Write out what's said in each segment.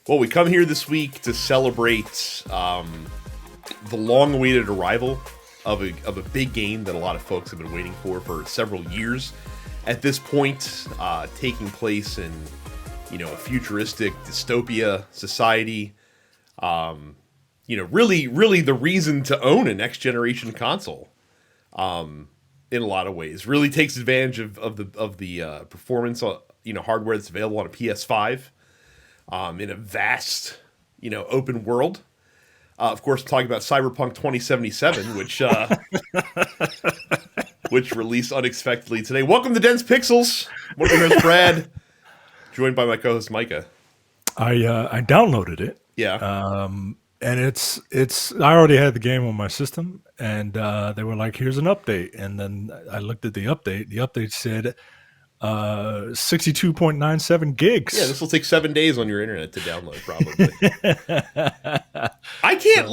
Well, we come here this week to celebrate the long-awaited arrival of a big game that a lot of folks have been waiting for several years. At this point, taking place in a futuristic dystopia society. Really the reason to own a next generation console. In a lot of ways, really takes advantage of the performance hardware that's available on a PS5. In a vast, open world. Of course, I'm talking about Cyberpunk 2077, which released unexpectedly today. Welcome to Dense Pixels. I'm your host, Brad, joined by my co-host, Micah. I downloaded it. Yeah. And it's I already had the game on my system, and they were like, "Here's an update." And then I looked at the update. The update said 62.97 gigs. Yeah, this will take 7 days on your internet to download, probably. I can't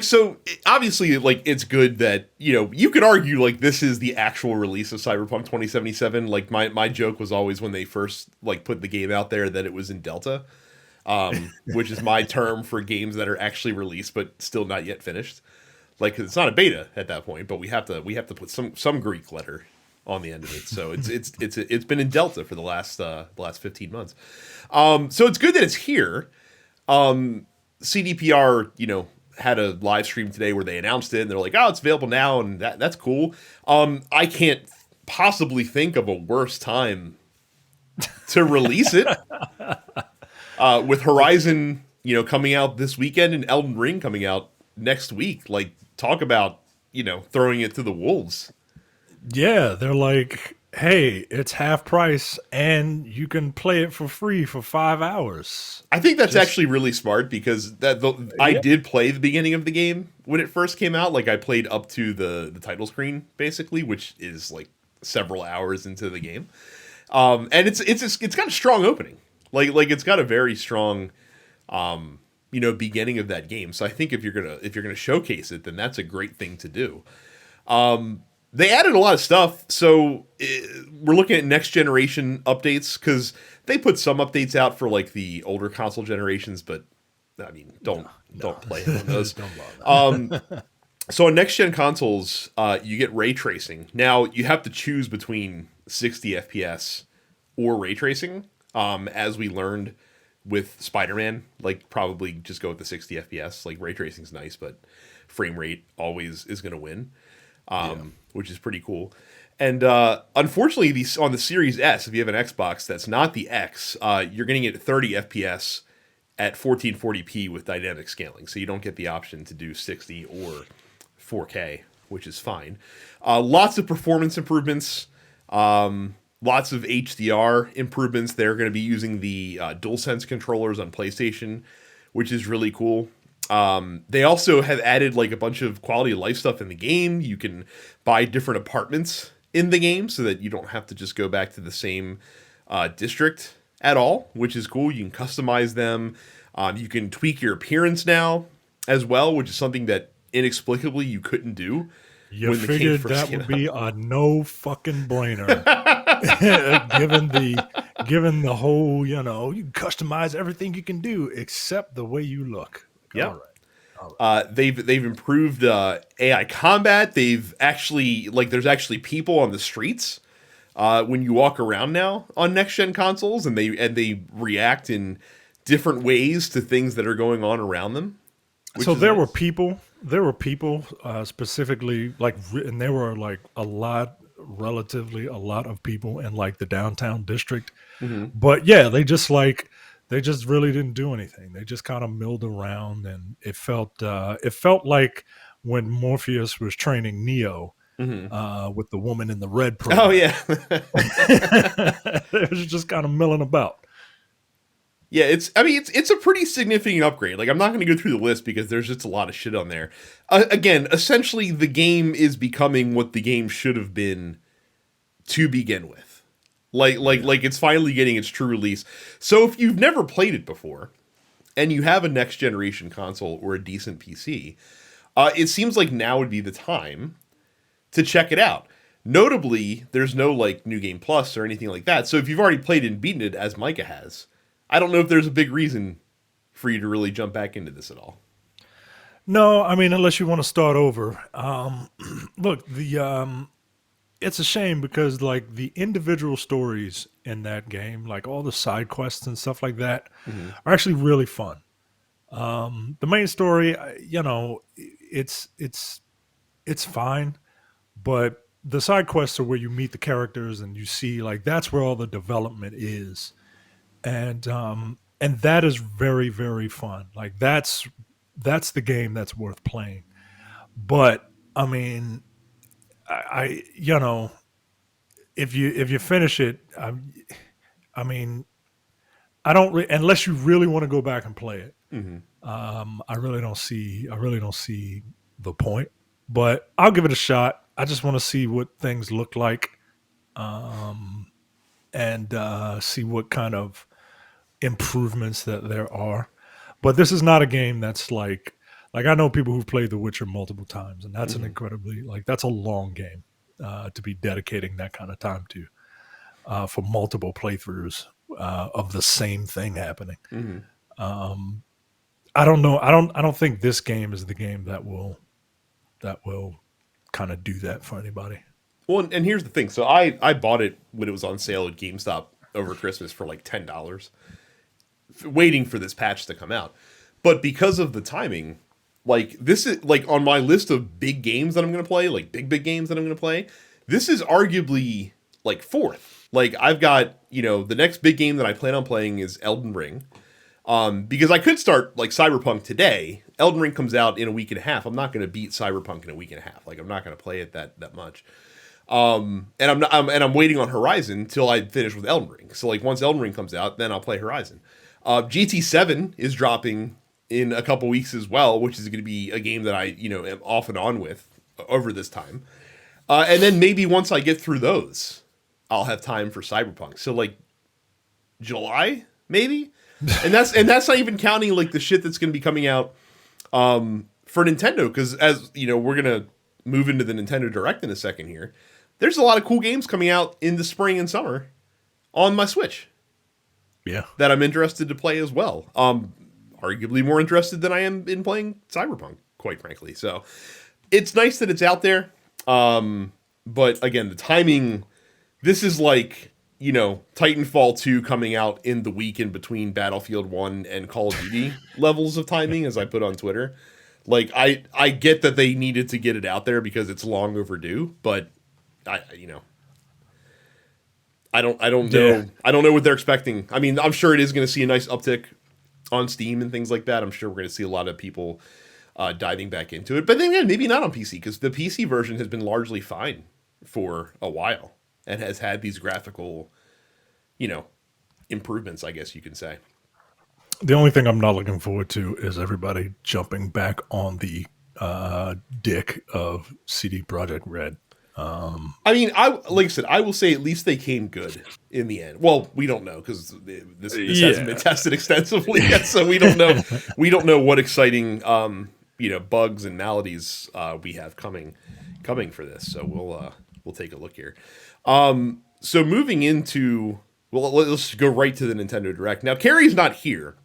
so obviously it's good that you could argue this is the actual release of Cyberpunk 2077. My joke was always when they first put the game out there that it was in Delta, which is my term for games that are actually released but still not yet finished. It's not a beta at that point, but we have to put some Greek letter on the end of it. So it's been in Delta for the last 15 months. So it's good that it's here. CDPR, had a live stream today where they announced it and they're like, "Oh, it's available now," and that's cool. I can't possibly think of a worse time to release it. With Horizon, coming out this weekend and Elden Ring coming out next week. Talk about, throwing it to the wolves. Yeah, they're like, "Hey, it's half price, and you can play it for free for 5 hours." I think that's actually really smart because I did play the beginning of the game when it first came out. I played up to the title screen basically, which is several hours into the game. And it's got a strong opening. It's got a very strong beginning of that game. So I think if you're gonna showcase it, then that's a great thing to do. They added a lot of stuff, so we're looking at next generation updates because they put some updates out for the older console generations, but I mean, don't play on those. So on next gen consoles, you get ray tracing. Now you have to choose between 60 FPS or ray tracing. As we learned with Spider-Man, probably just go with the 60 FPS. Ray tracing's nice, but frame rate always is going to win. Which is pretty cool. And unfortunately, on the Series S, if you have an Xbox that's not the X, you're getting it at 30 FPS at 1440p with dynamic scaling. So you don't get the option to do 60 or 4K, which is fine. Lots of performance improvements. Lots of HDR improvements. They're going to be using the DualSense controllers on PlayStation, which is really cool. They also have added a bunch of quality of life stuff in the game. You can buy different apartments in the game so that you don't have to just go back to the same district at all, which is cool. You can customize them. You can tweak your appearance now as well, which is something that inexplicably you couldn't do. You figured that would be a no fucking brainer. given the whole, you can customize everything you can do except the way you look. Yeah. All right. They've improved AI combat. They've actually there's actually people on the streets when you walk around now on next gen consoles, and they react in different ways to things that are going on around them. So there were people specifically and there were relatively a lot of people in the downtown district. Mm-hmm. But yeah, they just really didn't do anything. They just kind of milled around, and it felt like when Morpheus was training Neo with the woman in the red program. Oh yeah, it was just kind of milling about. Yeah, it's a pretty significant upgrade. I'm not going to go through the list because there's just a lot of shit on there. Again, essentially, the game is becoming what the game should have been to begin with. It's finally getting its true release. So if you've never played it before, and you have a next generation console or a decent PC, it seems like now would be the time to check it out. Notably, there's no New Game Plus or anything like that. So if you've already played and beaten it, as Micah has, I don't know if there's a big reason for you to really jump back into this at all. No, I mean, unless you want to start over. Look, it's a shame because like the individual stories in that game, like all the side quests and stuff like that, are actually really fun. The main story, it's fine, but the side quests are where you meet the characters and you see like that's where all the development is, and that is very very fun. Like that's the game that's worth playing. But I mean, I if you finish it, I mean, unless you really want to go back and play it. I really don't see the point. But I'll give it a shot. I just want to see what things look like, and see what kind of improvements that there are. But this is not a game that's like I know people who've played The Witcher multiple times, and that's an incredibly that's a long game to be dedicating that kind of time to for multiple playthroughs of the same thing happening. I don't know. I don't think this game is the game that will kind of do that for anybody. Well, and here's the thing. So I bought it when it was on sale at GameStop over Christmas for like $10, waiting for this patch to come out. But because of the timing, like this is like on my list of big games that I'm going to play, like big games that I'm going to play, this is arguably like fourth. Like I've got, the next big game that I plan on playing is Elden Ring. Because I could start like Cyberpunk today. Elden Ring comes out in a week and a half. I'm not going to beat Cyberpunk in a week and a half. Like I'm not going to play it that much. And I'm waiting on Horizon till I finish with Elden Ring. So like once Elden Ring comes out, then I'll play Horizon. GT7 is dropping in a couple weeks as well, which is going to be a game that I am off and on with over this time. And then maybe once I get through those, I'll have time for Cyberpunk. So like July maybe. And that's not even counting like the shit that's going to be coming out for Nintendo, because as we're going to move into the Nintendo Direct in a second here. There's a lot of cool games coming out in the spring and summer on my Switch. Yeah. That I'm interested to play as well. Arguably more interested than I am in playing Cyberpunk, quite frankly. So it's nice that it's out there. But again, the timing, this is like, Titanfall 2 coming out in the week in between Battlefield 1 and Call of Duty levels of timing, as I put on Twitter. Like, I get that they needed to get it out there because it's long overdue, but I don't know. I don't know what they're expecting. I mean, I'm sure it is going to see a nice uptick on Steam and things like that. I'm sure we're going to see a lot of people diving back into it. But then again, maybe not on PC, because the PC version has been largely fine for a while and has had these graphical, improvements, I guess you can say. The only thing I'm not looking forward to is everybody jumping back on the dick of CD Projekt Red. I mean, like I said, I will say at least they came good in the end. Well, we don't know because this hasn't been tested extensively yet, so we don't know. We don't know what exciting, bugs and maladies we have coming for this. So we'll take a look here. So moving into, let's go right to the Nintendo Direct. Now, Carrie's not here,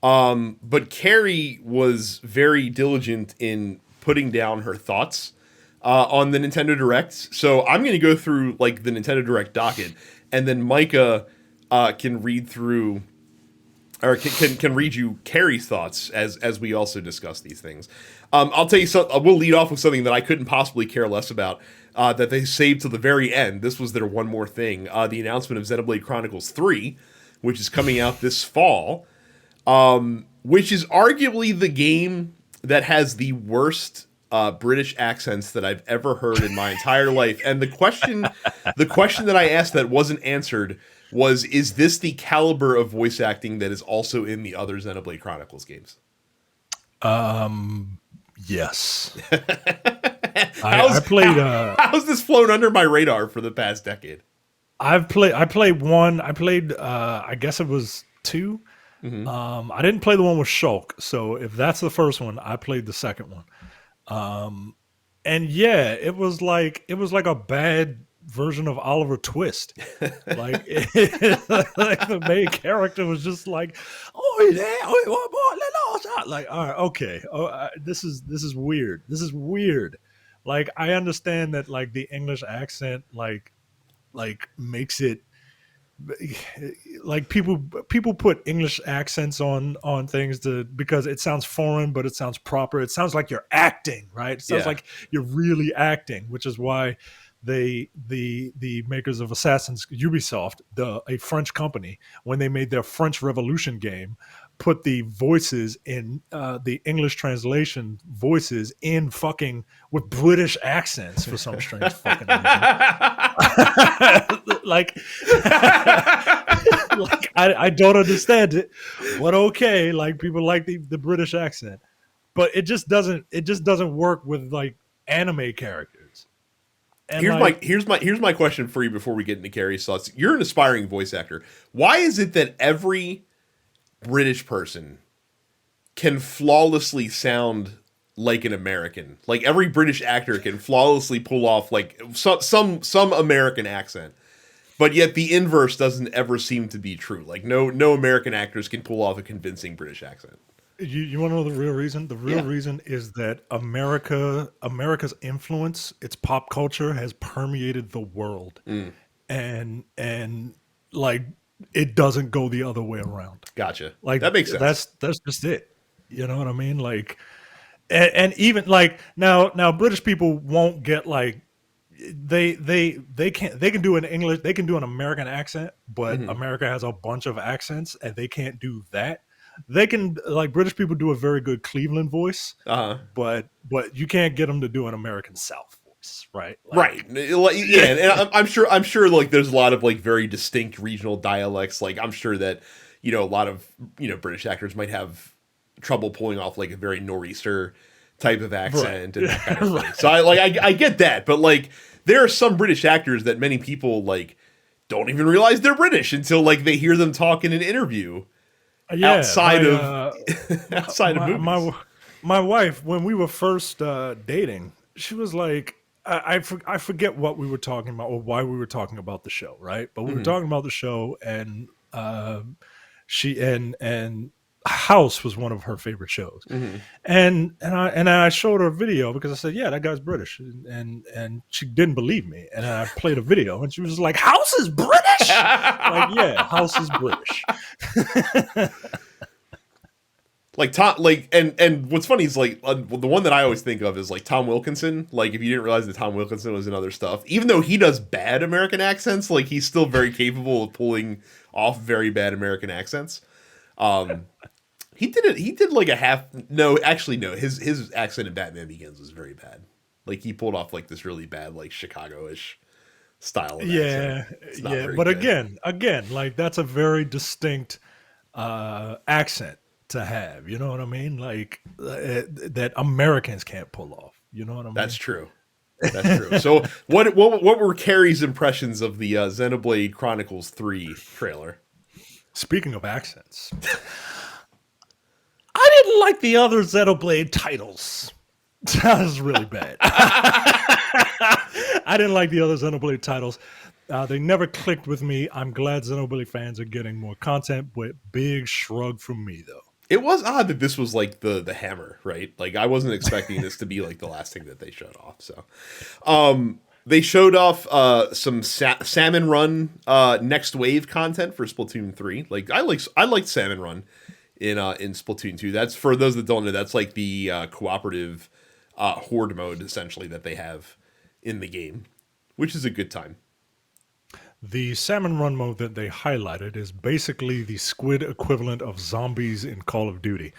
but Carrie was very diligent in putting down her thoughts on the Nintendo Direct. So I'm going to go through like the Nintendo Direct docket, and then Micah can read through, or can read you Carrie's thoughts as we also discuss these things. I'll tell you something. We'll lead off with something that I couldn't possibly care less about, that they saved to the very end. This was their one more thing. The announcement of Xenoblade Chronicles 3, which is coming out this fall, which is arguably the game that has the worst British accents that I've ever heard in my entire life. And the question that I asked that wasn't answered was, is this the caliber of voice acting that is also in the other Xenoblade Chronicles games? Yes. I played. How's this flown under my radar for the past decade? I played one. I played. I guess it was 2. Mm-hmm. I didn't play the one with Shulk. So if that's the first one, I played the second one. And yeah, it was like a bad version of Oliver Twist. Like, like the main character was just like, "Oh yeah, like, all right, okay, this is weird. This is weird." Like, I understand that like the English accent like makes it like people put English accents on things to because it sounds foreign, but it sounds proper. It sounds like you're acting, right? It sounds Yeah. like you're really acting, which is why the makers of Assassin's Ubisoft, a French company, when they made their French Revolution game, put the voices in the English translation voices in fucking with British accents for some strange fucking reason. Like, like I don't understand it, but okay, like people like the British accent, but it just doesn't work with like anime characters. And like, Here's my question for you before we get into Carrie's thoughts. You're an aspiring voice actor. Why is it that every British person can flawlessly sound like an American? Like every British actor can flawlessly pull off like some American accent. But yet the inverse doesn't ever seem to be true. Like no American actors can pull off a convincing British accent. you want to know the real reason? The real reason is that America's influence, its pop culture, has permeated the world, and like it doesn't go the other way around. Gotcha. Like That makes sense. that's just it. You know what I mean? Like, and even like now British people won't get like they can do an English, they can do an American accent, but America has a bunch of accents and they can't do that. They can, like, British people do a very good Cleveland voice, but you can't get them to do an American South voice, right? Like, Right. Yeah, and I'm sure like there's a lot of like very distinct regional dialects. Like I'm sure that, a lot of, British actors might have trouble pulling off like a very nor'easter type of accent and that kind of thing. So I get that, but like there are some British actors that many people like don't even realize they're British until like they hear them talk in an interview. Yeah, Outside of outside of movies. my wife, when we were first dating, she was like, I forget what we were talking about or why we were talking about the show, right? But we were talking about the show, and she and House was one of her favorite shows, and I showed her a video because I said, yeah, that guy's British, and she didn't believe me, and I played a video, and she was like, House is British. Like, yeah, House is British. Like Tom, like and what's funny is like the one that I always think of is like Tom Wilkinson. Like if you didn't realize that Tom Wilkinson was in other stuff, even though he does bad American accents, like he's still very capable of pulling off very bad American accents. He did it. He did like a half. No, actually, no. His accent in Batman Begins was very bad. Like he pulled off like this really bad like Chicago-ish style. Of Yeah, yeah. But good. again, like that's a very distinct accent to have. You know what I mean? Like that Americans can't pull off. You know what I mean? That's true. That's true. So what were Carrie's impressions of the Xenoblade Chronicles 3 trailer? Speaking of accents, I didn't like the other Xenoblade titles. That was really bad. I didn't like the other Xenoblade titles. They never clicked with me. I'm glad Xenoblade fans are getting more content, but big shrug from me, though. It was odd that this was like the hammer, right? Like I wasn't expecting this to be like the last thing that they showed off. So, they showed off some Salmon Run next wave content for Splatoon 3. Like I liked Salmon Run in Splatoon 2. That's, for those that don't know, that's like the cooperative horde mode essentially that they have in the game, which is a good time. The Salmon Run mode that they highlighted is basically the squid equivalent of zombies in Call of Duty,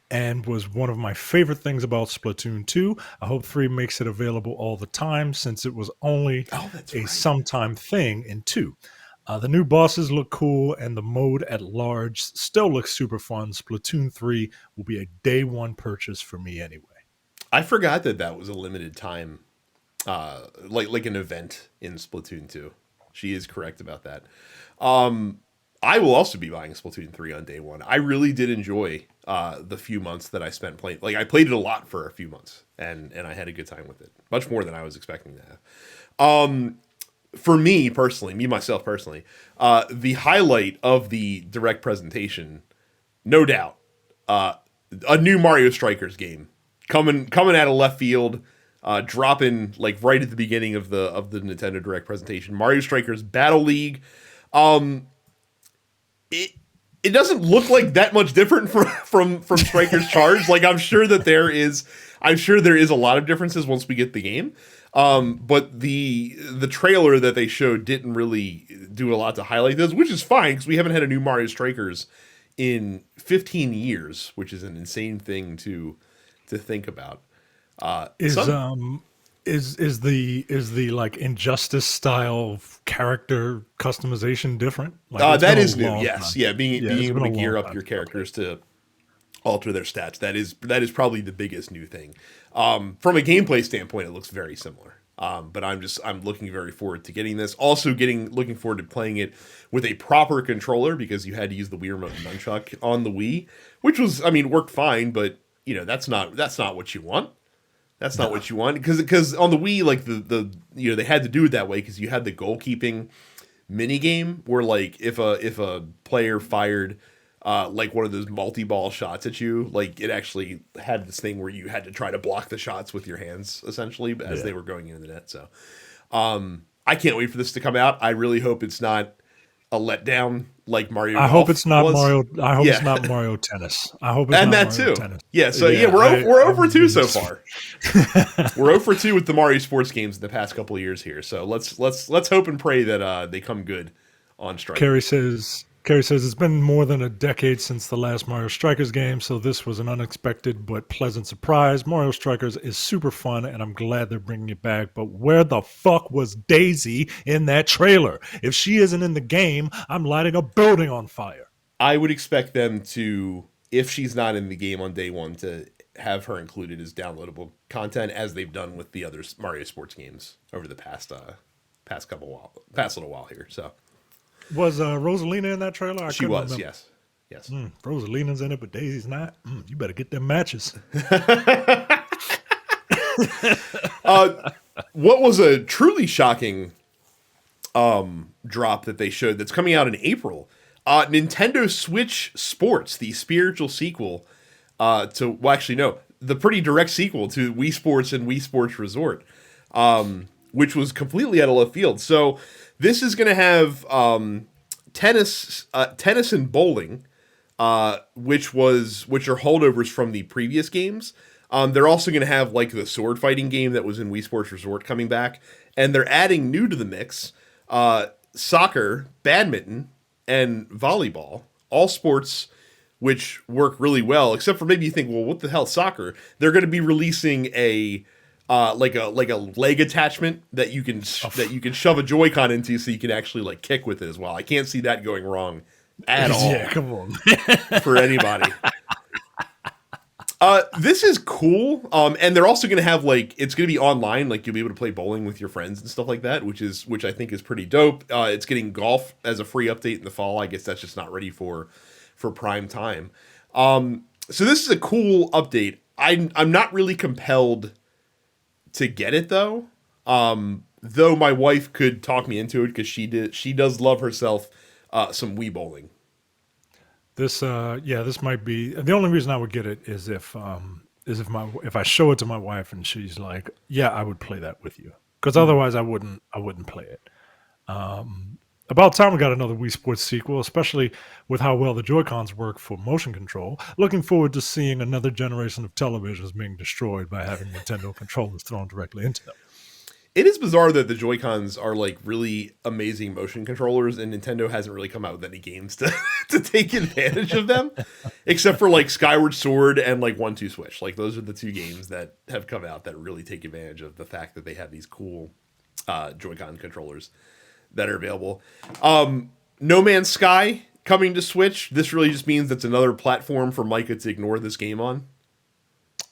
and was one of my favorite things about Splatoon 2. I hope 3 makes it available all the time, since it was only sometime thing in 2. The new bosses look cool, and the mode at large still looks super fun. Splatoon 3 will be a day one purchase for me anyway. I forgot that was a limited time, like an event in Splatoon 2. She is correct about that. I will also be buying Splatoon 3 on day one. I really did enjoy the few months that I spent playing. Like I played it a lot for a few months, and I had a good time with it. Much more than I was expecting to have. for me personally, myself personally, the highlight of the direct presentation, no doubt, a new Mario Strikers game coming out of left field, dropping like right at the beginning of the Nintendo Direct presentation. Mario Strikers Battle League. It doesn't look like that much different from Strikers Charge. Like I'm sure there is a lot of differences once we get the game. But the trailer that they showed didn't really do a lot to highlight this, which is fine because we haven't had a new Mario Strikers in 15 years, which is an insane thing to think about. Is the like Injustice style character customization different? Like that is new. Yes, time. being able to gear up your characters to alter their stats. That is probably the biggest new thing. From a gameplay standpoint, it looks very similar. But I'm looking very forward to getting this. Also looking forward to playing it with a proper controller because you had to use the Wii Remote and Nunchuck on the Wii, which was, worked fine, but that's not what you want. That's not what you want because on the Wii, like the they had to do it that way because you had the goalkeeping mini game where like if a player fired like one of those multi-ball shots at you, like it actually had this thing where you had to try to block the shots with your hands essentially as they were going into the net. So I can't wait for this to come out. I really hope it's not a letdown like Mario. I hope it's not was. Mario. I hope it's not Mario Tennis. I hope it's and not that Mario too. Tennis. Yeah, so we're over 2 so far. We're over 2 with the Mario sports games in the past couple of years here. So let's hope and pray that they come good on Strike. Carrie says it's been more than a decade since the last Mario Strikers game, so this was an unexpected but pleasant surprise. Mario Strikers is super fun, and I'm glad they're bringing it back, but where the fuck was Daisy in that trailer? If she isn't in the game, I'm lighting a building on fire. I would expect them to, if she's not in the game on day one, to have her included as downloadable content, as they've done with the other Mario sports games over the past little while here, so... Was Rosalina in that trailer? She was, remember. Yes. Rosalina's in it, but Daisy's not. You better get them matches. What was a truly shocking drop that they showed that's coming out in April? Nintendo Switch Sports, the spiritual sequel the pretty direct sequel to Wii Sports and Wii Sports Resort, which was completely out of left field. So this is going to have tennis and bowling, which are holdovers from the previous games. They're also going to have like the sword fighting game that was in Wii Sports Resort coming back, and they're adding new to the mix: soccer, badminton, and volleyball. All sports which work really well, except for maybe you think, well, what the hell, soccer? They're going to be releasing a like a leg attachment that you can shove a Joy-Con into, so you can actually like kick with it as well. I can't see that going wrong at all. Yeah, come on, for anybody. This is cool. And they're also going to have like, it's going to be online, like you'll be able to play bowling with your friends and stuff like that, which I think is pretty dope. It's getting golf as a free update in the fall. I guess that's just not ready for prime time. So this is a cool update. I'm not really compelled to get it though. Though my wife could talk me into it because she does love herself some Wii bowling. This might be the only reason I would get it is if I show it to my wife and she's like, yeah, I would play that with you, because otherwise I wouldn't play it. About time we got another Wii Sports sequel, especially with how well the Joy-Cons work for motion control. Looking forward to seeing another generation of televisions being destroyed by having Nintendo controllers thrown directly into them. It is bizarre that the Joy-Cons are like really amazing motion controllers, and Nintendo hasn't really come out with any games to take advantage of them, except for like Skyward Sword and like 1-2 Switch. Like those are the two games that have come out that really take advantage of the fact that they have these cool Joy-Con controllers that are available. No Man's Sky coming to Switch. This really just means it's another platform for Micah to ignore this game on.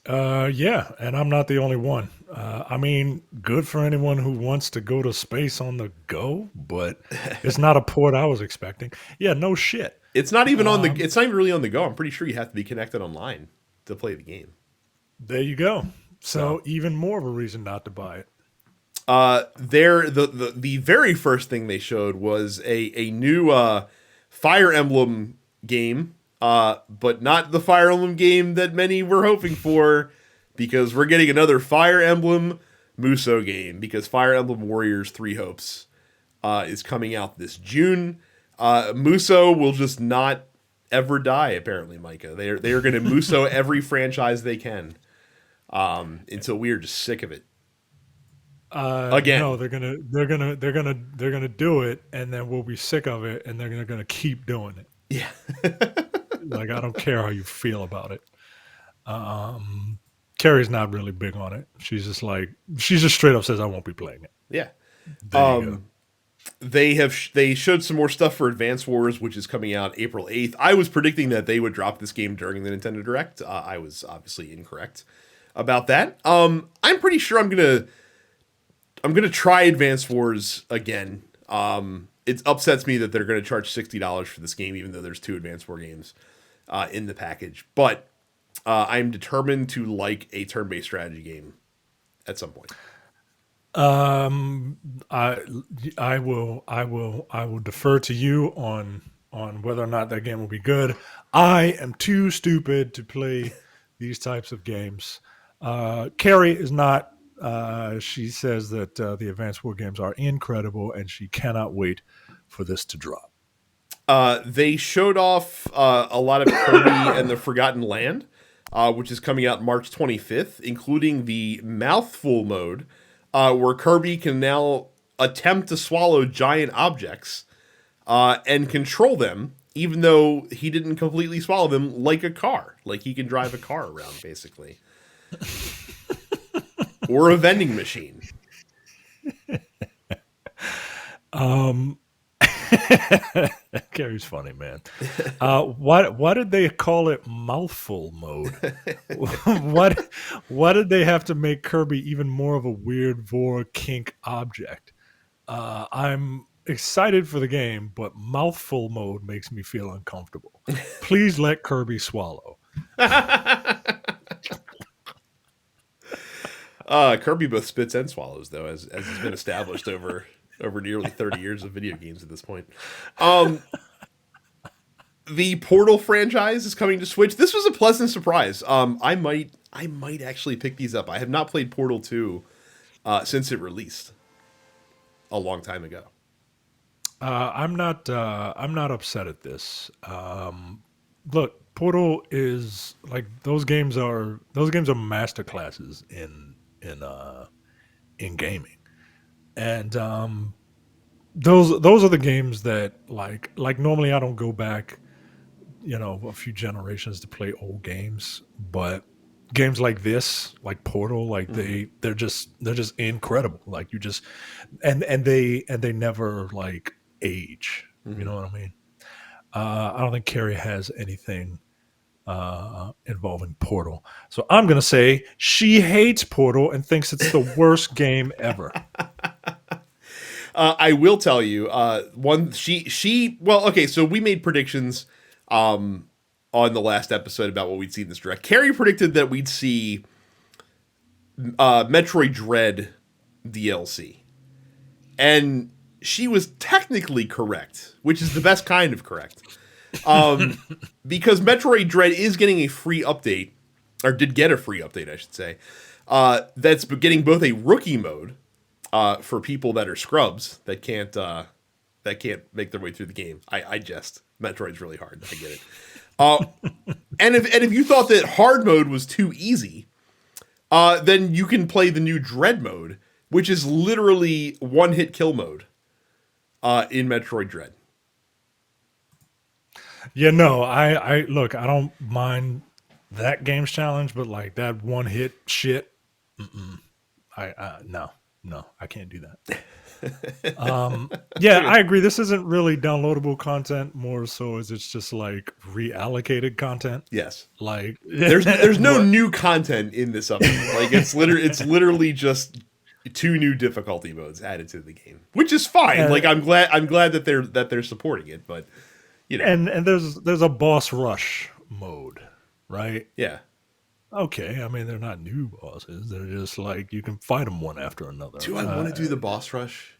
Yeah, and I'm not the only one. I mean, good for anyone who wants to go to space on the go, but it's not a port I was expecting. Yeah, no shit. It's not even it's not even really on the go. I'm pretty sure you have to be connected online to play the game. There you go. So even more of a reason not to buy it. The very first thing they showed was a new Fire Emblem game, but not the Fire Emblem game that many were hoping for, because we're getting another Fire Emblem Muso game, because Fire Emblem Warriors 3 Hopes is coming out this June. Muso will just not ever die, apparently, Micah. They are going to Muso every franchise they can, until we are just sick of it. Again, no, they're gonna do it, and then we'll be sick of it, and they're gonna keep doing it. Yeah. Like, I don't care how you feel about it. Carrie's not really big on it. She's just straight up says, I won't be playing it. Yeah. There you go. They showed some more stuff for Advance Wars, which is coming out April 8th. I was predicting that they would drop this game during the Nintendo Direct. I was obviously incorrect about that. I'm pretty sure I'm gonna try Advance Wars again. It upsets me that they're gonna charge $60 for this game, even though there's 2 Advance War games in the package. But I'm determined to like a turn-based strategy game at some point. I will defer to you on whether or not that game will be good. I am too stupid to play these types of games. Carrie is not. She says that the Advanced War games are incredible, and she cannot wait for this to drop. They showed off a lot of Kirby and the Forgotten Land, which is coming out March 25th, including the Mouthful mode, where Kirby can now attempt to swallow giant objects and control them, even though he didn't completely swallow them, like a car. Like, he can drive a car around, basically. Or a vending machine. Gary's funny, man. Why did they call it mouthful mode? Why did they have to make Kirby even more of a weird vor kink object? I'm excited for the game, but mouthful mode makes me feel uncomfortable. Please let Kirby swallow. Kirby both spits and swallows, though, as has been established over nearly 30 years of video games at this point. The Portal franchise is coming to Switch. This was a pleasant surprise. I might actually pick these up. I have not played Portal 2 since it released a long time ago. I'm not upset at this. Look, Portal is like those games are masterclasses in gaming, and those are the games that like normally I don't go back, a few generations to play old games, but games like this, like Portal, like they're just incredible. Like you just and they never like age. You know what I mean? I don't think Carrie has anything involving Portal. So I'm going to say she hates Portal and thinks it's the worst game ever. I will tell you, so we made predictions on the last episode about what we'd see in this direct. Carrie predicted that we'd see Metroid Dread DLC. And she was technically correct, which is the best kind of correct. Because Metroid Dread is getting a free update, or did get a free update, I should say. That's getting both a rookie mode for people that are scrubs that can't make their way through the game. I jest. Metroid's really hard. I get it. And if you thought that hard mode was too easy, then you can play the new Dread mode, which is literally one-hit kill mode in Metroid Dread. Yeah, no, I look, I don't mind that game's challenge, but like that one-hit shit, no, I can't do that. Yeah, I agree. This isn't really downloadable content, more so as it's just like reallocated content. Yes, like there's no new content in this update. Like it's literally just 2 new difficulty modes added to the game, which is fine. Like I'm glad that they're supporting it, but and there's a boss rush mode, right? Yeah. Okay, I mean they're not new bosses. They're just like you can fight them one after another. Do I want to do the boss rush?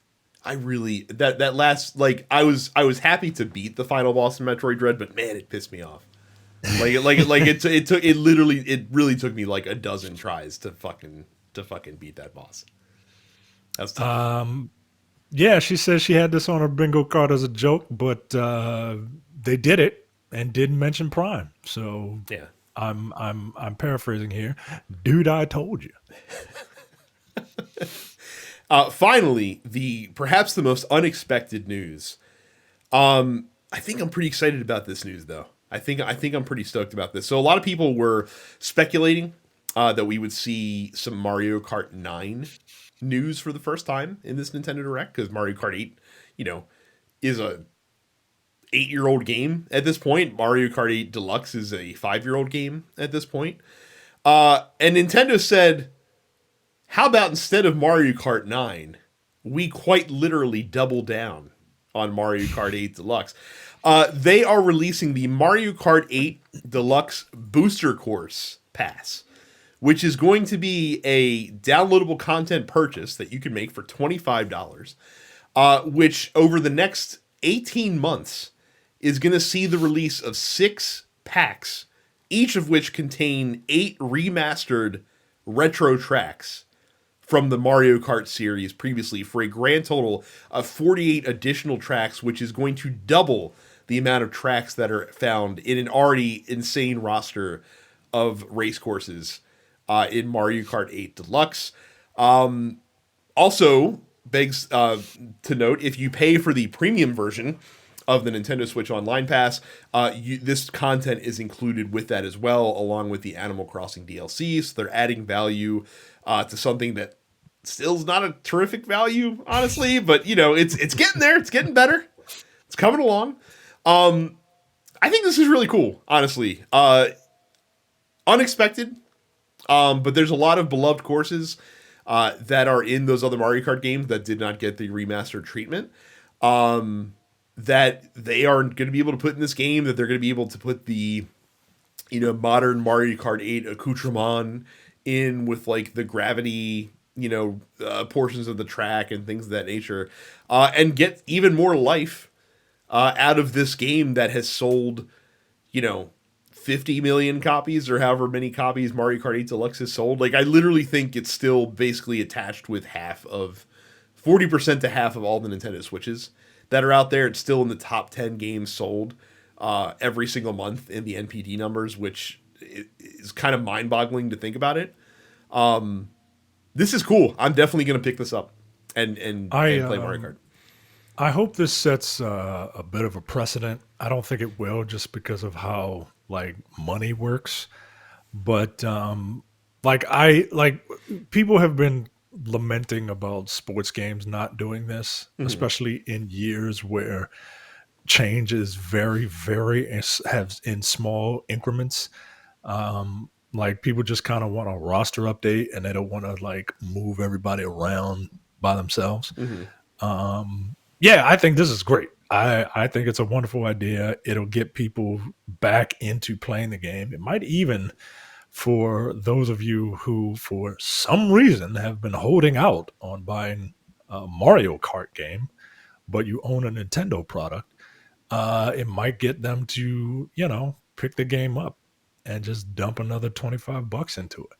I really that last like I was happy to beat the final boss in Metroid Dread, but man, it pissed me off. It really took me like a dozen tries to fucking beat that boss. That's tough. Yeah, she says she had this on her bingo card as a joke, but they did it and didn't mention Prime. So Yeah. I'm paraphrasing here. Dude, I told you. Finally, the perhaps the most unexpected news. I think I'm pretty excited about this news, though. I think I'm pretty stoked about this. So a lot of people were speculating that we would see some Mario Kart 9 news for the first time in this Nintendo Direct because Mario Kart 8, you know, is a 8-year-old game at this point. Mario Kart 8 Deluxe is a 5-year-old game at this point. And Nintendo said, how about instead of Mario Kart 9, we quite literally double down on Mario Kart 8 Deluxe. They are releasing the Mario Kart 8 Deluxe Booster Course Pass, which is going to be a downloadable content purchase that you can make for $25, which over the next 18 months is going to see the release of 6 packs, each of which contain 8 remastered retro tracks from the Mario Kart series previously for a grand total of 48 additional tracks, which is going to double the amount of tracks that are found in an already insane roster of race courses in Mario Kart 8 Deluxe. Also, begs to note, if you pay for the premium version of the Nintendo Switch Online Pass, this content is included with that as well, along with the Animal Crossing DLC. So they're adding value to something that still is not a terrific value, honestly, but it's getting there. It's getting better. It's coming along. I think this is really cool, honestly. Unexpected, but there's a lot of beloved courses that are in those other Mario Kart games that did not get the remastered treatment. That they are going to be able to put in this game, that they're going to be able to put the modern Mario Kart 8 accoutrement in with like the gravity portions of the track and things of that nature, and get even more life out of this game that has sold 50 million copies or however many copies Mario Kart 8 Deluxe has sold. Like, I literally think it's still basically attached with 40% to half of all the Nintendo Switches that are out there. It's still in the top 10 games sold every single month in the NPD numbers, which is kind of mind-boggling to think about it. This is cool. I'm definitely going to pick this up and play Mario Kart. I hope this sets a bit of a precedent. I don't think it will, just because of how like money works. But people have been lamenting about sports games not doing this, especially in years where change is very, very have in small increments. Like people just kind of want a roster update and they don't want to like move everybody around by themselves. Yeah, I think this is great. I think it's a wonderful idea. It'll get people back into playing the game. It might even, for those of you who, for some reason, have been holding out on buying a Mario Kart game, but you own a Nintendo product, it might get them to, pick the game up and just dump another $25 into it.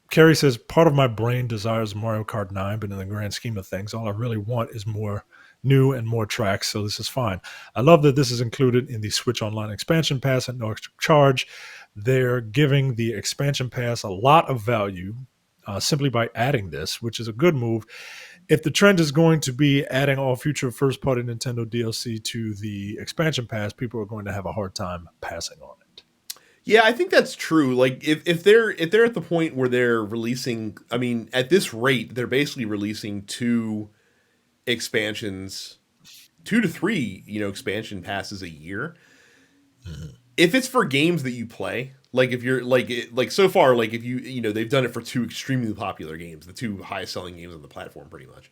Carrie says, part of my brain desires Mario Kart 9, but in the grand scheme of things, all I really want is more new and more tracks, so this is fine. I love that this is included in the Switch Online expansion pass at no extra charge. They're giving the expansion pass a lot of value simply by adding this, which is a good move. If the trend is going to be adding all future first-party Nintendo DLC to the expansion pass, people are going to have a hard time passing on it. Yeah, I think that's true. Like if they're at the point where they're releasing, I mean, at this rate, they're basically releasing 2 expansions, 2 to 3, expansion passes a year. If it's for games that you play, like if you're like so far, like if they've done it for 2 extremely popular games, the 2 highest selling games on the platform, pretty much.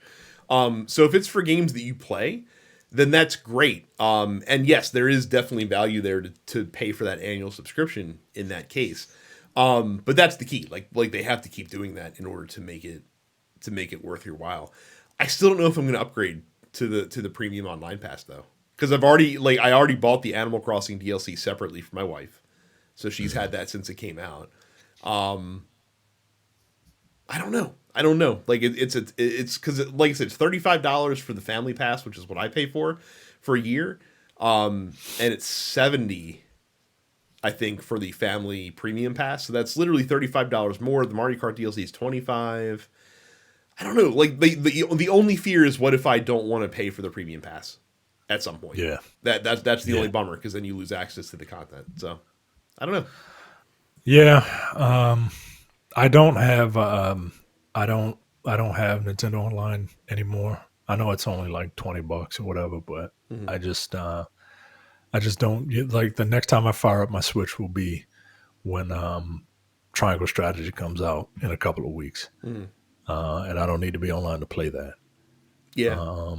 So if it's for games that you play, then that's great. And yes, there is definitely value there to pay for that annual subscription in that case. But that's the key. Like they have to keep doing that in order to make it worth your while. I still don't know if I'm going to upgrade to the premium online pass though, because I already bought the Animal Crossing DLC separately for my wife, so she's had that since it came out. I don't know. Like it's because like I said, it's $35 for the family pass, which is what I pay for a year, and it's $70, I think, for the family premium pass. So that's literally $35 more. The Mario Kart DLC is $25. I don't know. Like the only fear is, what if I don't want to pay for the premium pass at some point? Yeah, that's the only bummer, because then you lose access to the content. So I don't know. Yeah, I don't have I don't have Nintendo Online anymore. I know it's only like $20 or whatever, but I just don't like. The next time I fire up my Switch will be when Triangle Strategy comes out in a couple of weeks. And I don't need to be online to play that. Yeah.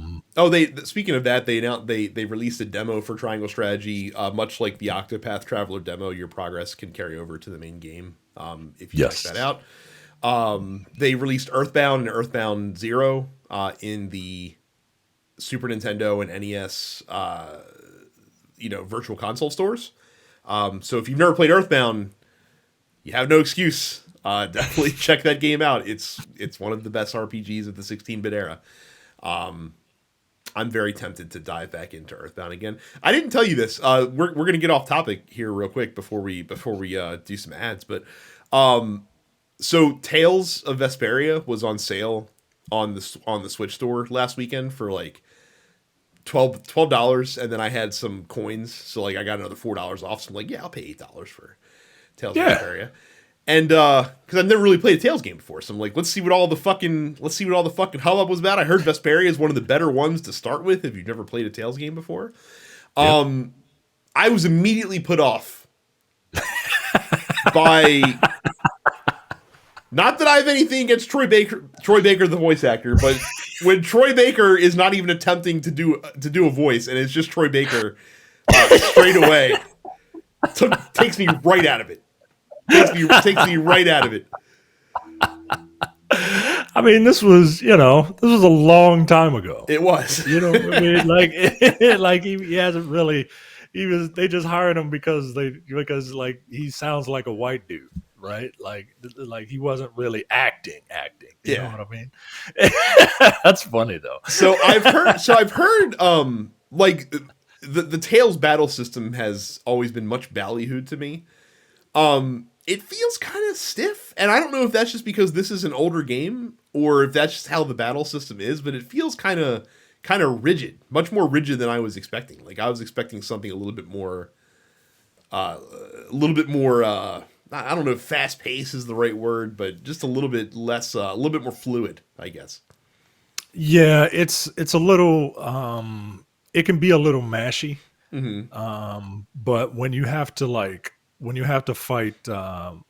Speaking of that, they released a demo for Triangle Strategy, much like the Octopath Traveler demo. Your progress can carry over to the main game, if you check that out. They released Earthbound and Earthbound Zero in the Super Nintendo and NES, virtual console stores. So if you've never played Earthbound, you have no excuse. Definitely check that game out. It's one of the best RPGs of the 16-bit era. I'm very tempted to dive back into Earthbound again. I didn't tell you this. We're gonna get off topic here real quick before we do some ads. But so Tales of Vesperia was on sale on the Switch store last weekend for like $12, and then I had some coins, so like I got another $4 off. So I'm like, yeah, I'll pay $8 for Tales of Vesperia. And because I've never really played a Tales game before, so I'm like, let's see what all the fucking hubbub was about. I heard Vesperia is one of the better ones to start with if you've never played a Tales game before. I was immediately put off by, not that I have anything against Troy Baker, the voice actor, but when Troy Baker is not even attempting to do a voice, and it's just Troy Baker straight away, takes me right out of it. Takes me right out of it. I mean, this was a long time ago. It was. I mean, like he hasn't really. They just hired him because like he sounds like a white dude, right? Like he wasn't really acting. You know what I mean? That's funny though. So I've heard like the Tales battle system has always been much ballyhooed to me. It feels kind of stiff, and I don't know if that's just because this is an older game or if that's just how the battle system is, but it feels kind of rigid, much more rigid than I was expecting. Like I was expecting something a little bit more, I don't know if fast pace is the right word, but just a little bit less, a little bit more fluid, I guess. Yeah, it's a little, it can be a little mashy. But when you have to fight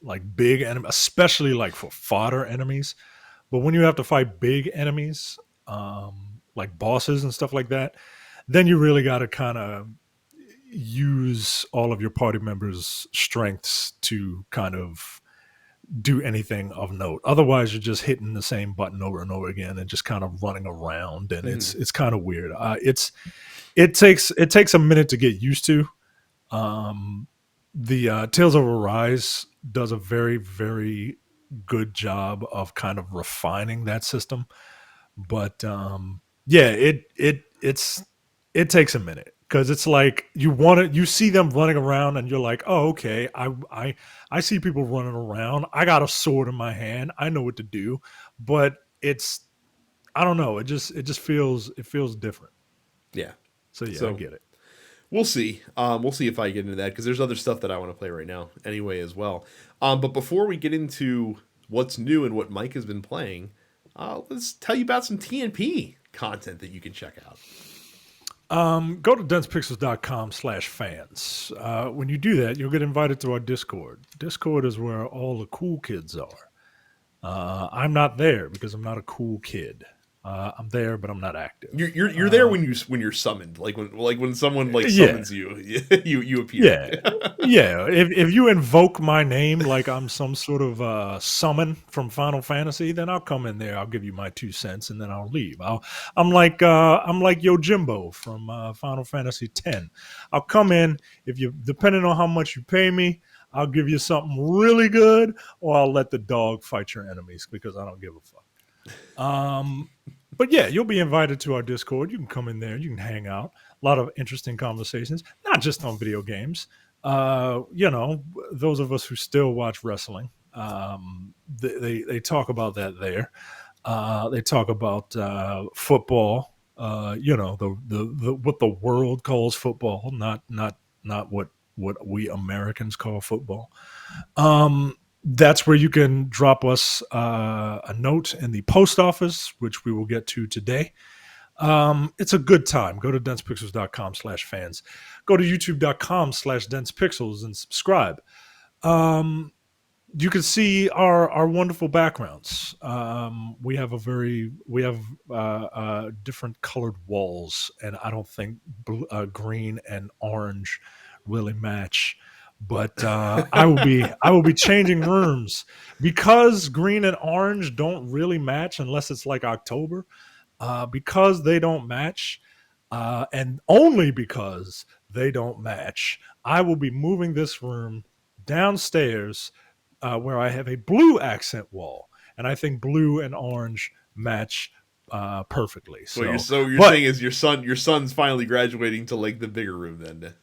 like big enemies, especially like for fodder enemies, but when you have to fight big enemies, like bosses and stuff like that, then you really got to kind of use all of your party members' strengths to kind of do anything of note. Otherwise, you're just hitting the same button over and over again and just kind of running around, and it's kind of weird. It takes a minute to get used to. The Tales of Arise does a very, very good job of kind of refining that system, but it takes a minute, because it's like you see them running around and you're like, oh, okay, I see people running around. I got a sword in my hand. I know what to do, but I don't know. It just feels different. Yeah. So I get it. We'll see. We'll see if I get into that, because there's other stuff that I want to play right now anyway as well. But before we get into what's new and what Mike has been playing, let's tell you about some TNP content that you can check out. Go to densepixels.com/fans. When you do that, you'll get invited to our Discord. Discord is where all the cool kids are. I'm not there because I'm not a cool kid. I'm there, but I'm not active. You're there when you're summoned, like when someone like Yeah. summons you, you appear. Yeah, yeah. If you invoke my name like I'm some sort of summon from Final Fantasy, then I'll come in there. I'll give you my 2 cents, and then I'll leave. I'm like Yojimbo from Final Fantasy X. I'll come in if you, depending on how much you pay me, I'll give you something really good, or I'll let the dog fight your enemies because I don't give a fuck. But yeah, you'll be invited to our Discord. You can come in there. You can hang out. A lot of interesting conversations, not just on video games. Those of us who still watch wrestling, they talk about that there. They talk about football. The what the world calls football, not what we Americans call football. That's where you can drop us a note in the post office, which we will get to today. It's a good time. Go to densepixels.com/fans. Go to youtube.com/densepixels and subscribe. You can see our wonderful backgrounds. We have different colored walls, and I don't think green and orange really match. But I will be changing rooms because green and orange don't really match unless it's like October. Because they don't match, and only because they don't match, I will be moving this room downstairs where I have a blue accent wall, and I think blue and orange match perfectly. So you're saying is your son's finally graduating to like the bigger room then.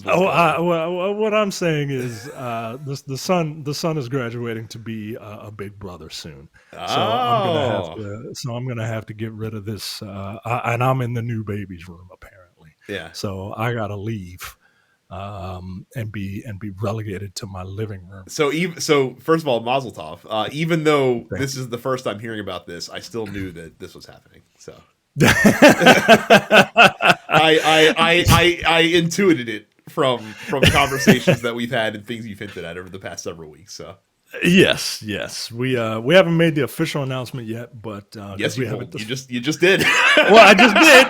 What I'm saying is the son is graduating to be a big brother soon. So I'm gonna have to get rid of this, and I'm in the new baby's room apparently. Yeah. So I gotta leave, and be relegated to my living room. So first of all, Mazel Tov. Even though this is the first time hearing about this, I still knew that this was happening. So I intuited it from conversations that we've had and things you've hinted at over the past several weeks. So yes, we haven't made the official announcement yet, but yes, you just did. Well, I just did.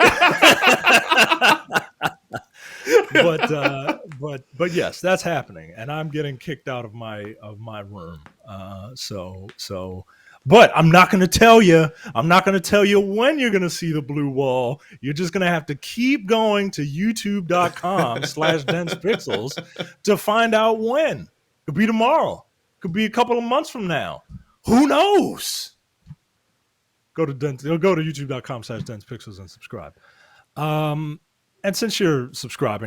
but yes, that's happening, and I'm getting kicked out of my room. But I'm not going to tell you. I'm not going to tell you when you're going to see the blue wall. You're just going to have to keep going to youtube.com/densepixels to find out when. Could be tomorrow. Could be a couple of months from now. Who knows? Go to youtube.com/densepixels and subscribe. And since you're subscribe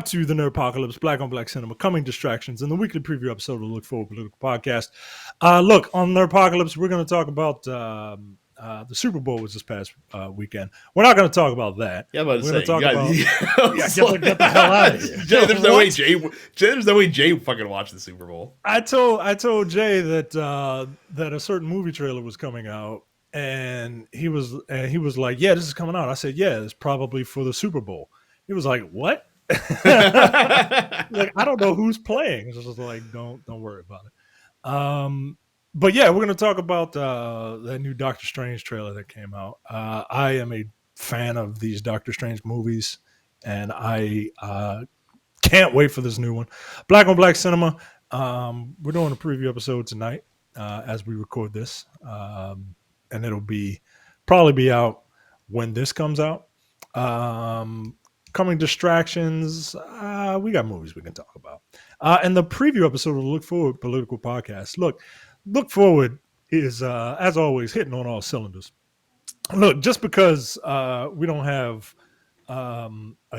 to the Nerdpocalypse, Black on Black Cinema, Coming Distractions, and the weekly preview episode of the Look Forward Political Podcast. Look, on Nerdpocalypse, we're going to talk about the Super Bowl was this past weekend. We're not going to talk about that. Yeah, but we're going to talk about get the hell out of here. Jay, there's no way Jay fucking watched the Super Bowl. I told Jay that a certain movie trailer was coming out. And he was like, "Yeah, this is coming out." I said, "Yeah, it's probably for the Super Bowl." He was like, "What?" Like, I don't know who's playing. It's just like, don't worry about it. But yeah, we're gonna talk about that new Doctor Strange trailer that came out. I am a fan of these Doctor Strange movies, and I can't wait for this new one. Black on Black Cinema. We're doing a preview episode tonight as we record this. And it'll probably be out when this comes out. Coming Distractions, we got movies we can talk about. And the preview episode of the Look Forward Political Podcast. Look Forward is, as always, hitting on all cylinders. Look, just because we don't have a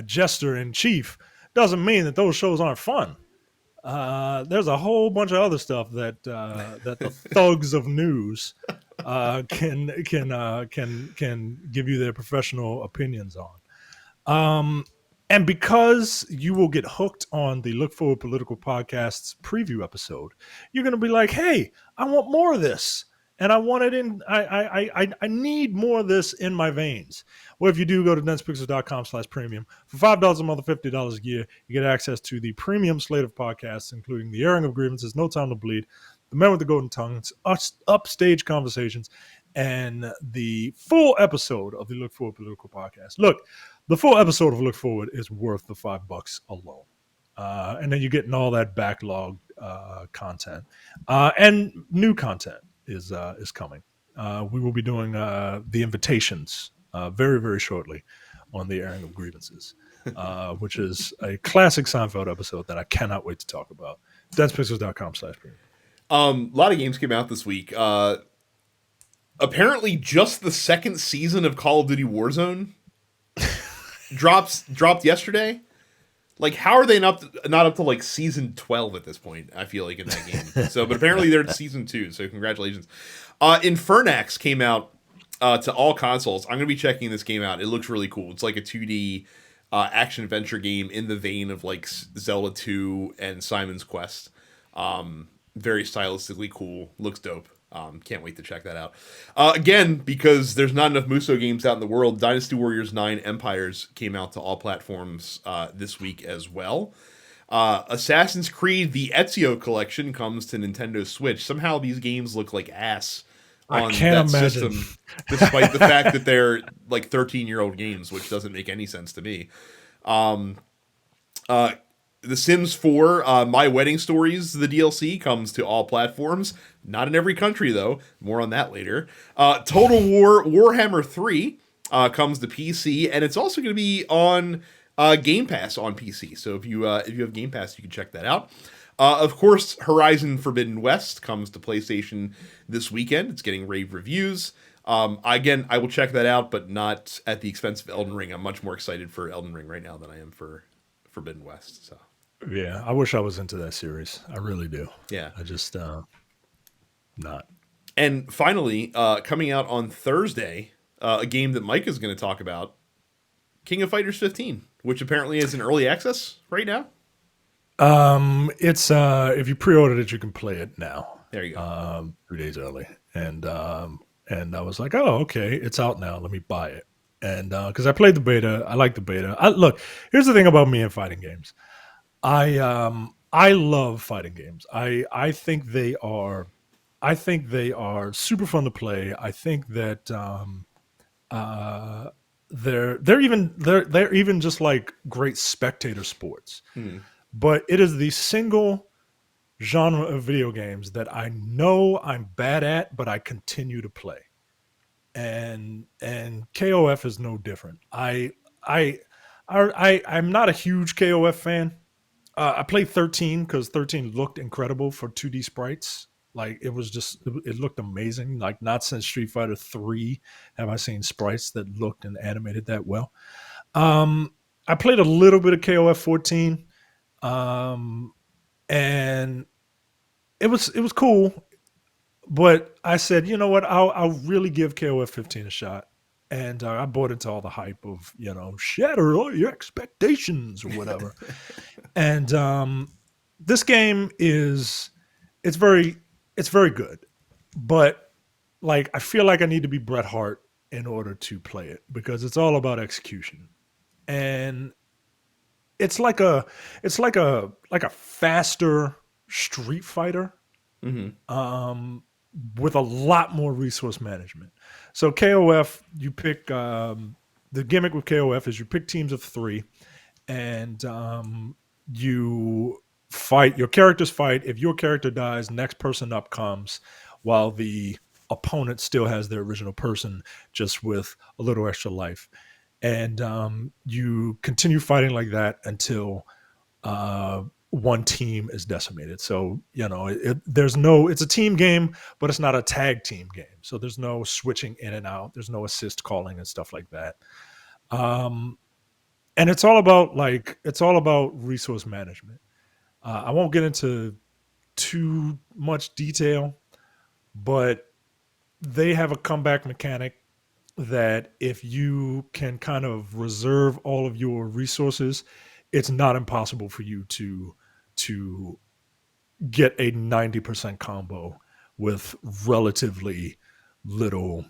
jester in chief doesn't mean that those shows aren't fun. There's a whole bunch of other stuff that the thugs of news can give you their professional opinions on. And because you will get hooked on the Look Forward Political Podcast's preview episode, you're going to be like, "Hey, I want more of this. And I want it in, I need more of this in my veins." Well, if you do, go to densepixels.com/premium. For $5 a month or $50 a year, you get access to the premium slate of podcasts, including The Airing of Grievances, No Time to Bleed, The Man with the Golden Tongues, Upstage Conversations, and the full episode of the Look Forward Political Podcast. Look, the full episode of Look Forward is worth the $5 alone. And then you're getting all that backlog content, and new content is coming. We will be doing the invitations very, very shortly on the airing of grievances, which is a classic Seinfeld episode that I cannot wait to talk about. DeadSpixels.com/premium. A lot of games came out this week. Apparently, just the second season of Call of Duty Warzone dropped yesterday. Like, how are they not up to like season 12 at this point? I feel like in that game. So, but apparently they're at season 2. So, congratulations. Infernax came out to all consoles. I'm gonna be checking this game out. It looks really cool. It's like a 2D action adventure game in the vein of like Zelda 2 and Simon's Quest. Very stylistically cool. Looks dope. Can't wait to check that out. Again, because there's not enough Muso games out in the world, Dynasty Warriors 9 Empires came out to all platforms this week as well. Assassin's Creed, the Ezio collection, comes to Nintendo Switch. Somehow these games look like ass on that system, despite the fact that they're like 13-year-old games, which doesn't make any sense to me. The Sims 4, My Wedding Stories, the DLC, comes to all platforms. Not in every country, though. More on that later. Total War Warhammer 3 comes to PC, and it's also going to be on Game Pass on PC. So if you have Game Pass, you can check that out. Of course, Horizon Forbidden West comes to PlayStation this weekend. It's getting rave reviews. Again, I will check that out, but not at the expense of Elden Ring. I'm much more excited for Elden Ring right now than I am for Forbidden West. So. Yeah, I wish I was into that series. I really do. Yeah. I just not. And finally, coming out on Thursday, a game that Mike is going to talk about, King of Fighters 15, which apparently is in early access right now. It's if you pre-ordered it, you can play it now. There you go. 2 days early, and I was like, oh, okay, it's out now. Let me buy it. And because I played the beta, I like the beta. Look, here's the thing about me and fighting games. I love fighting games. I think they are super fun to play. I think that they're even just like great spectator sports. But it is the single genre of video games that I know I'm bad at, but I continue to play. And KOF is no different. I'm not a huge KOF fan. I played 13 because 13 looked incredible for 2D sprites. Like it looked amazing. Like not since Street Fighter 3 have I seen sprites that looked and animated that well. I played a little bit of KOF 14, and it was cool. But I said, you know what? I'll really give KOF 15 a shot. And I bought into all the hype of, shatter all your expectations or whatever. And this game it's very good. But like, I feel like I need to be Bret Hart in order to play it because it's all about execution. And it's like a faster Street Fighter. Mm-hmm. With a lot more resource management. So KOF, you pick the gimmick with KOF is you pick teams of 3, and you fight. Your characters fight. If your character dies, next person up comes, while the opponent still has their original person, just with a little extra life. And you continue fighting like that until one team is decimated. So, it's a team game, but it's not a tag team game. So there's no switching in and out. There's no assist calling and stuff like that. And it's all about resource management. I won't get into too much detail, but they have a comeback mechanic that if you can kind of reserve all of your resources, it's not impossible for you to get a 90% combo with relatively little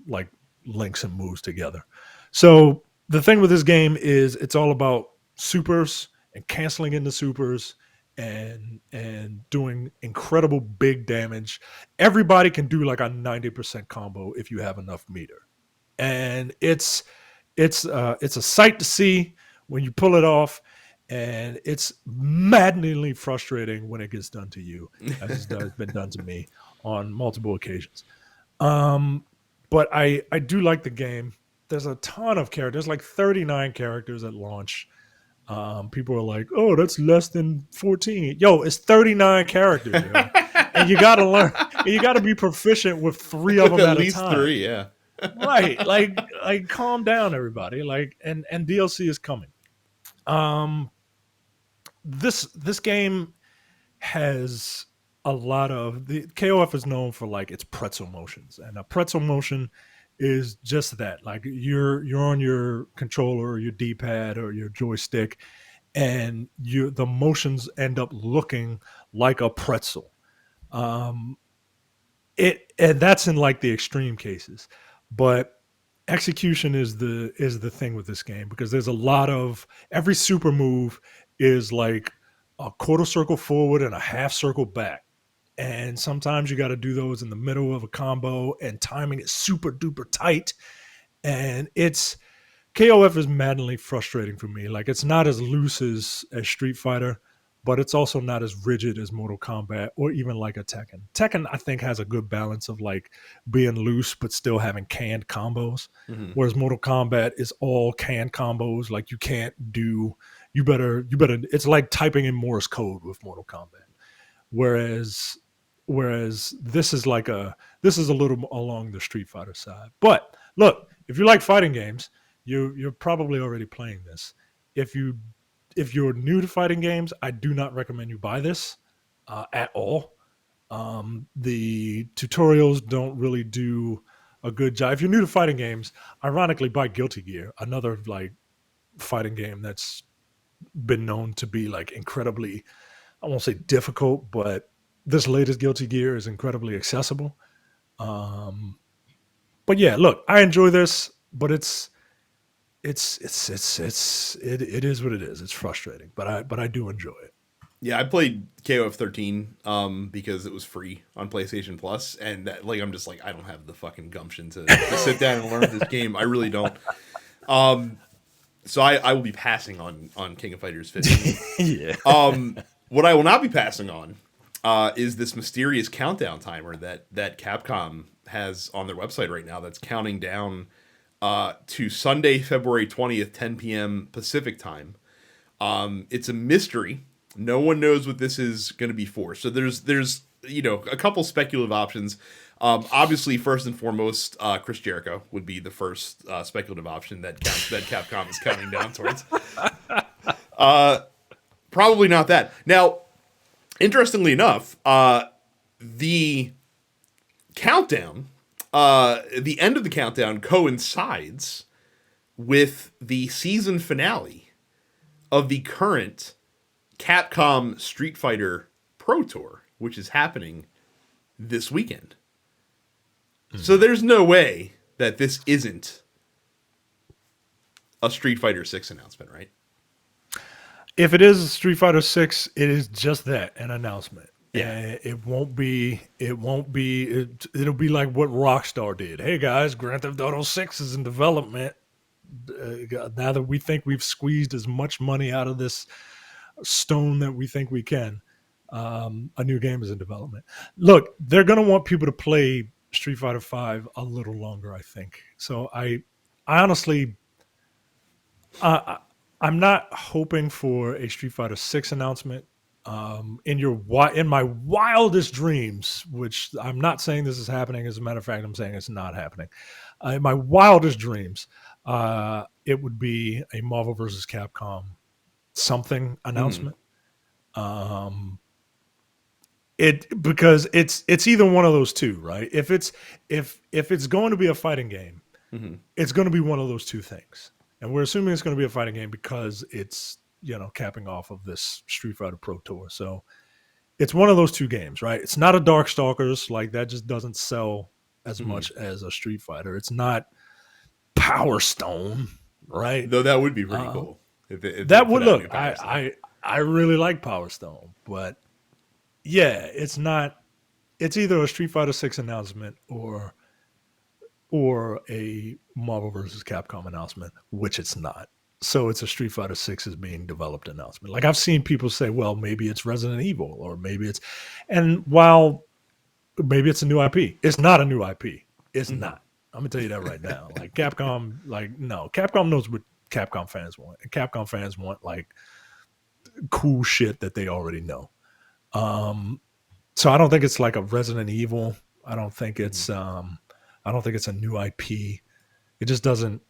like links and moves together. So the thing with this game is it's all about supers and canceling into supers and doing incredible big damage. Everybody can do like a 90% combo if you have enough meter. And it's a sight to see when you pull it off, and it's maddeningly frustrating when it gets done to you, as it's been done to me on multiple occasions. Um, but I do like the game. There's a ton of characters, like 39 characters at launch. People are like, "Oh, that's less than 14." Yo, it's 39 characters, yo. And you got to learn. You got to be proficient with 3 of them At at a least time. 3, yeah. Right, like calm down, everybody. Like, and DLC is coming. Um, this game has a lot of the KOF is known for like its pretzel motions, and a pretzel motion is just that. Like you're on your controller or your D-pad or your joystick, and the motions end up looking like a pretzel. Um, and that's in like the extreme cases, but execution is the thing with this game, because there's a lot of every super move is like a quarter circle forward and a half circle back, and sometimes you got to do those in the middle of a combo, and timing is super duper tight, and it's KOF is maddeningly frustrating for me. Like, it's not as loose as Street Fighter, but it's also not as rigid as Mortal Kombat or even like a Tekken. Tekken, I think, has a good balance of like being loose but still having canned combos, whereas Mortal Kombat is all canned combos. Like, you can't do. You better. It's like typing in Morse code with Mortal Kombat. Whereas this is a little along the Street Fighter side. But look, if you like fighting games, you're probably already playing this. If you're new to fighting games, I do not recommend you buy this at all. The tutorials don't really do a good job. If you're new to fighting games, ironically, buy Guilty Gear, another like fighting game that's been known to be like incredibly, I won't say difficult, but this latest Guilty Gear is incredibly accessible. But yeah, look, I enjoy this, but it is what it is. It's frustrating, but I do enjoy it. Yeah, I played KOF 13 because it was free on PlayStation Plus, and that, like, I'm just like, I don't have the fucking gumption to sit down and learn this game. I really don't. So I will be passing on King of Fighters 15. Yeah. What I will not be passing on is this mysterious countdown timer that Capcom has on their website right now that's counting down to Sunday, February 20th, 10 p.m. Pacific time. It's a mystery. No one knows what this is going to be for. So there's a couple speculative options. Obviously, first and foremost, Chris Jericho would be the first speculative option that Capcom is counting down towards. Probably not that. Now, interestingly enough, the countdown, the end of the countdown coincides with the season finale of the current Capcom Street Fighter Pro Tour, which is happening this weekend. So there's no way that this isn't a Street Fighter 6 announcement, right? If it is Street Fighter 6, it is just that, an announcement. Yeah. It'll be like what Rockstar did. Hey guys, Grand Theft Auto 6 is in development. Now that we think we've squeezed as much money out of this stone that we think we can, a new game is in development. Look, they're going to want people to play Street Fighter 5 a little longer, I think. So I honestly, I'm not hoping for a Street Fighter 6 announcement. In my wildest dreams, which I'm not saying this is happening, as a matter of fact, I'm saying it's not happening. In my wildest dreams, it would be a Marvel vs. Capcom something announcement. Because it's either one of those two, right? If it's going to be a fighting game, it's going to be one of those two things. And we're assuming it's going to be a fighting game because it's, capping off of this Street Fighter Pro Tour. So it's one of those two games, right? It's not a Darkstalkers, like that just doesn't sell as much as a Street Fighter. It's not Power Stone, right? Though that would be pretty cool. If that would look. I really like Power Stone, but yeah, it's not. It's either a Street Fighter Six announcement or a Marvel vs. Capcom announcement, which it's not. So it's a Street Fighter Six is being developed announcement. Like I've seen people say, well, maybe it's Resident Evil, or maybe it's, and while maybe it's a new IP, it's not a new IP. It's not. I'm gonna tell you that right now. Like Capcom, like no, Capcom knows what Capcom fans want, and Capcom fans want like cool shit that they already know. So I don't think it's like a Resident Evil. I don't think it's I don't think it's a new IP. It just doesn't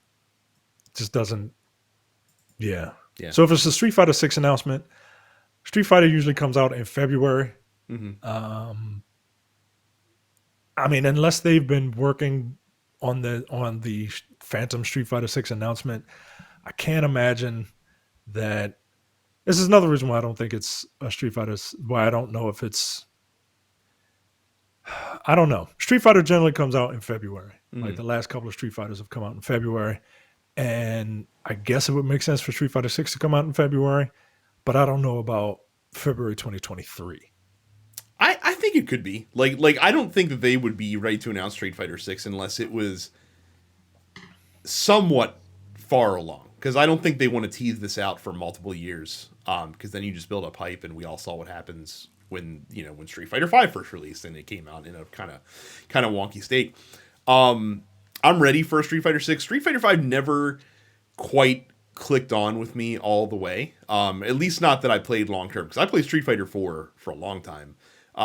yeah. Yeah. So if it's a Street Fighter 6 announcement, Street Fighter usually comes out in February. I mean, unless they've been working on the Phantom Street Fighter 6 announcement, I can't imagine that. This is another reason why I don't think it's a Street Fighter. Why I don't know if it's. I don't know. Street Fighter generally comes out in February. Like the last couple of Street Fighters have come out in February, and I guess it would make sense for Street Fighter 6 to come out in February, but I don't know about February 2023. I think it could be like I don't think that they would be ready to announce Street Fighter 6 unless it was somewhat far along, because I don't think they want to tease this out for multiple years, because then you just build up hype, and we all saw what happens when Street Fighter 5 first released and it came out in a kind of wonky state. I'm ready for Street Fighter 6. Street Fighter 5 never quite clicked on with me all the way, at least not that I played long term, because I played Street Fighter 4 for a long time.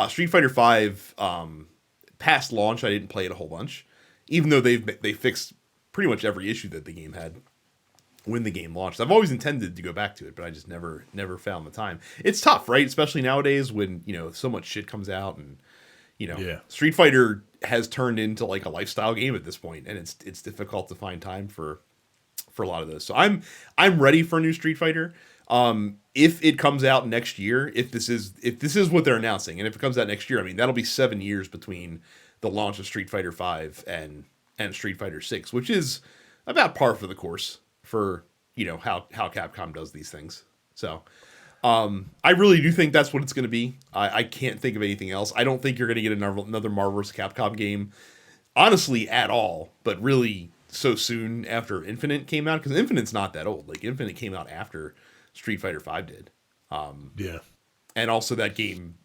Street Fighter 5, past launch, I didn't play it a whole bunch, even though they fixed pretty much every issue that the game had when the game launched. I've always intended to go back to it, but I just never found the time. It's tough, right? Especially nowadays when, so much shit comes out, and, Street Fighter has turned into like a lifestyle game at this point, and it's difficult to find time for a lot of those. So I'm ready for a new Street Fighter. If it comes out next year, if this is what they're announcing, and if it comes out next year, I mean, that'll be 7 years between the launch of Street Fighter 5 and Street Fighter 6, which is about par for the course for, how Capcom does these things. So, I really do think that's what it's going to be. I can't think of anything else. I don't think you're going to get another Marvel vs. Capcom game, honestly, at all, but really so soon after Infinite came out, because Infinite's not that old. Like, Infinite came out after Street Fighter 5 did. Yeah. And also that game,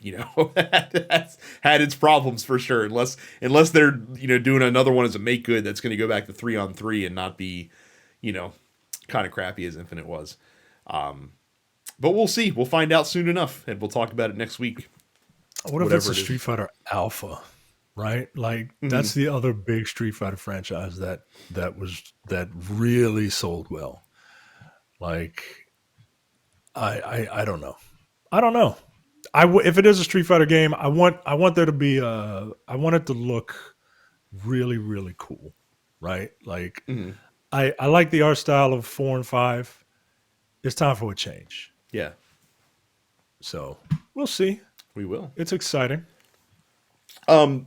had its problems for sure. Unless they're, doing another one as a make good that's going to go back to 3-on-3 and not be, kind of crappy as Infinite was. But we'll see. We'll find out soon enough, and we'll talk about it next week. What if it's a Street Fighter Alpha, right? Like that's the other big Street Fighter franchise that really sold well. Like, I don't know. I don't know. If it is a Street Fighter game, I want there to be I want it to look really, really cool, right? Like I like the art style of 4 and 5. It's time for a change. Yeah. So we'll see. We will. It's exciting.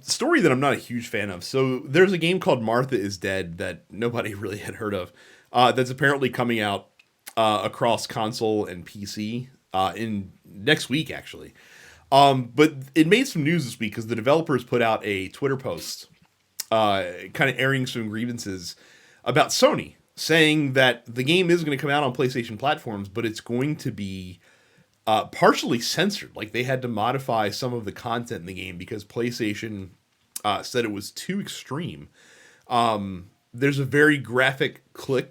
Story that I'm not a huge fan of. So there's a game called Martha is Dead that nobody really had heard of. That's apparently coming out across console and PC in next week, actually. But it made some news this week because the developers put out a Twitter post kind of airing some grievances about Sony, saying that the game is going to come out on PlayStation platforms, but it's going to be partially censored. Like, they had to modify some of the content in the game because PlayStation said it was too extreme. There's a very graphically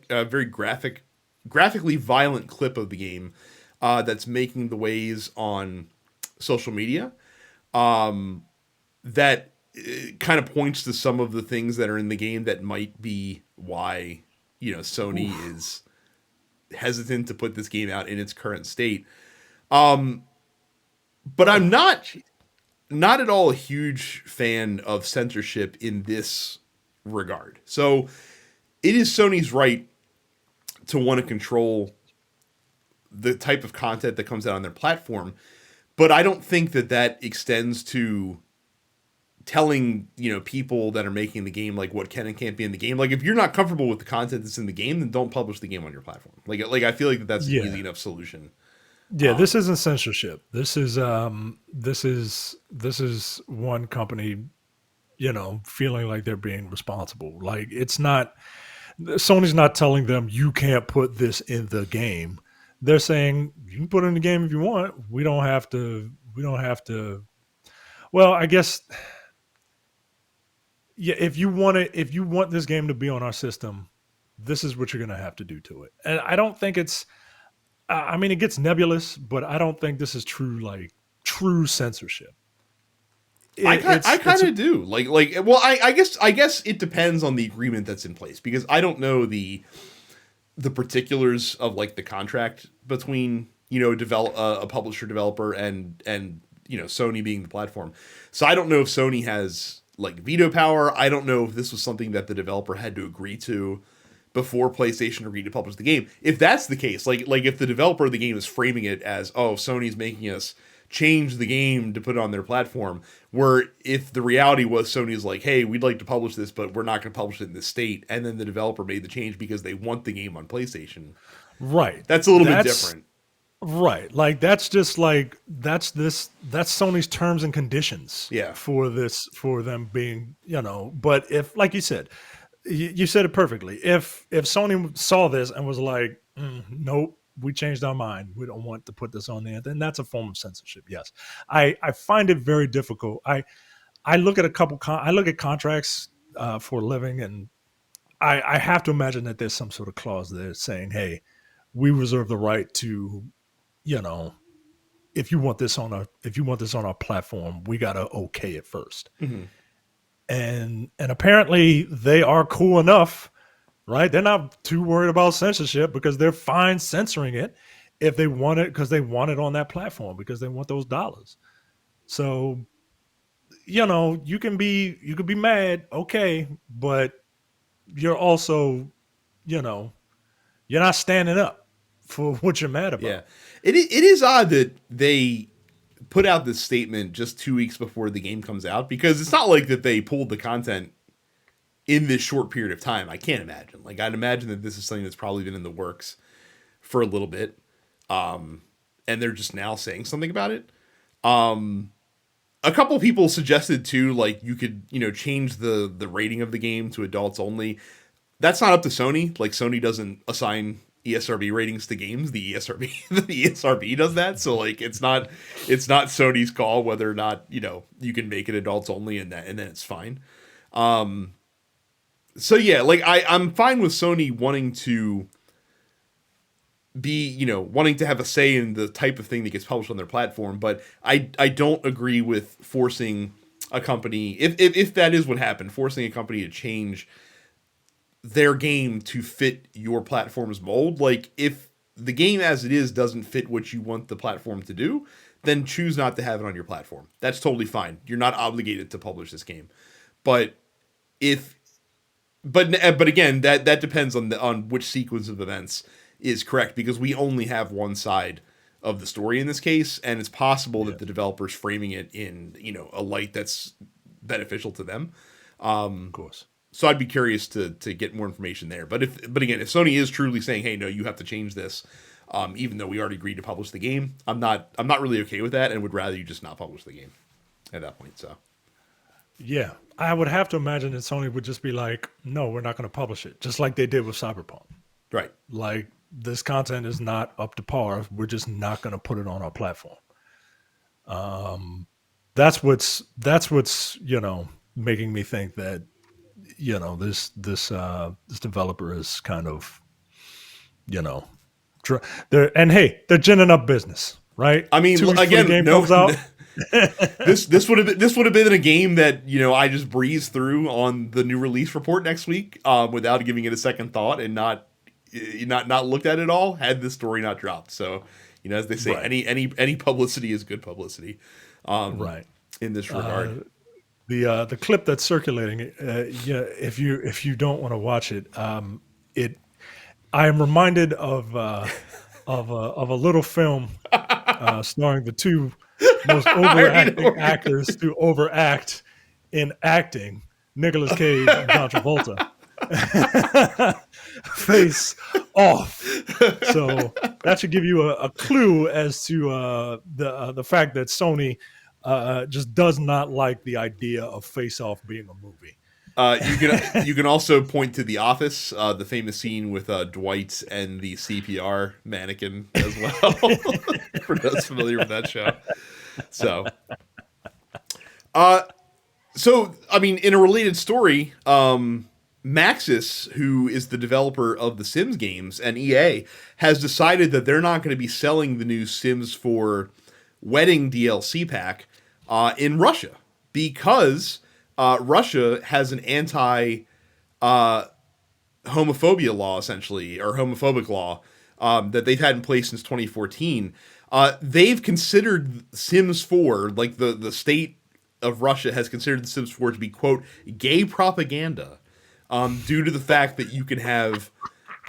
violent clip of the game that's making the waves on social media that kind of points to some of the things that are in the game that might be why Sony is hesitant to put this game out in its current state. But I'm not at all a huge fan of censorship in this regard. So it is Sony's right to want to control the type of content that comes out on their platform, but I don't think that extends to telling, people that are making the game, like, what can and can't be in the game. Like, if you're not comfortable with the content that's in the game, then don't publish the game on your platform. Like I feel like that's an easy enough solution Yeah, this isn't censorship. This is one company, feeling like they're being responsible. Like it's not Sony's not telling them you can't put this in the game. They're saying you can put it in the game if you want. We don't have to. We don't have to. Well, I guess yeah. If you want this game to be on our system, this is what you're going to have to do to it. And I don't think it's. I mean, it gets nebulous, but I don't think this is true. Like true censorship. I kind of do well I guess it depends on the agreement that's in place because I don't know the particulars of like the contract between a publisher developer and Sony being the platform. So I don't know if Sony has like veto power. I don't know if this was something that the developer had to agree to before PlayStation agreed to publish the game. If that's the case, like if the developer of the game is framing it as, oh, Sony's making us change the game to put it on their platform, where if the reality was Sony's like, hey, we'd like to publish this, but we're not going to publish it in this state, and then the developer made the change because they want the game on PlayStation. Right. That's a little bit different. Right. Like that's Sony's terms and conditions for them being, but if, like you said, you said it perfectly. If Sony saw this and was like, nope, we changed our mind, we don't want to put this on there, then that's a form of censorship. Yes. I find it very difficult. I look at I look at contracts for a living, and I have to imagine that there's some sort of clause there saying, hey, we reserve the right to, if you want this on our platform, we gotta okay it first. Mm-hmm. And apparently they are cool enough, right? They're not too worried about censorship because they're fine censoring it if they want it, because they want it on that platform, because they want those dollars. So, you can be mad, okay, but you're also, you're not standing up for what you're mad about. Yeah. It is odd that they put out this statement just 2 weeks before the game comes out, because it's not like that they pulled the content in this short period of time. I can't imagine. Like, I'd imagine that this is something that's probably been in the works for a little bit. And they're just now saying something about it. A couple people suggested too, like you could, change the rating of the game to adults only. That's not up to Sony. Like, Sony doesn't assign ESRB ratings to games. The ESRB does that. So like it's not Sony's call whether or not, you can make it adults only and then it's fine. So yeah, like I'm fine with Sony wanting to be, wanting to have a say in the type of thing that gets published on their platform, but I don't agree with forcing a company, if that is what happened, forcing a company to change their game to fit your platform's mold. Like, if the game as it is doesn't fit what you want the platform to do, then choose not to have it on your platform. That's totally fine. You're not obligated to publish this game. But again, that depends on which sequence of events is correct, because we only have one side of the story in this case, and it's possible that the developer's framing it in, a light that's beneficial to them. Of course. So I'd be curious to get more information there. But again, if Sony is truly saying, hey, no, you have to change this, even though we already agreed to publish the game, I'm not really okay with that, and would rather you just not publish the game at that point. So yeah, I would have to imagine that Sony would just be like, no, we're not going to publish it, just like they did with Cyberpunk. Right. Like, this content is not up to par. We're just not going to put it on our platform. That's what's making me think that this developer is kind of they're ginning up business, right? I mean, again, game comes out. this would have been a game that I just breezed through on the new release report next week without giving it a second thought, and not looked at it all had this story not dropped. So as they say, right. any publicity is good publicity, right? In this regard. The clip that's circulating, if you don't want to watch it, I am reminded of a little film starring the two most overacting actors to overact in acting, Nicolas Cage and John Travolta. Face off. So that should give you a clue as to the fact that Sony just does not like the idea of Face Off being a movie. You can also point to The Office, the famous scene with Dwight and the CPR mannequin as well. For those familiar with that show, so uh, I mean, in a related story, Maxis, who is the developer of the Sims games, and EA has decided that they're not going to be selling the new Sims 4 Wedding DLC pack in Russia because Russia has an anti homophobia law, essentially, or homophobic law that they've had in place since 2014. They've considered Sims 4, like the state of Russia has considered The Sims 4 to be, quote, gay propaganda, due to the fact that you can have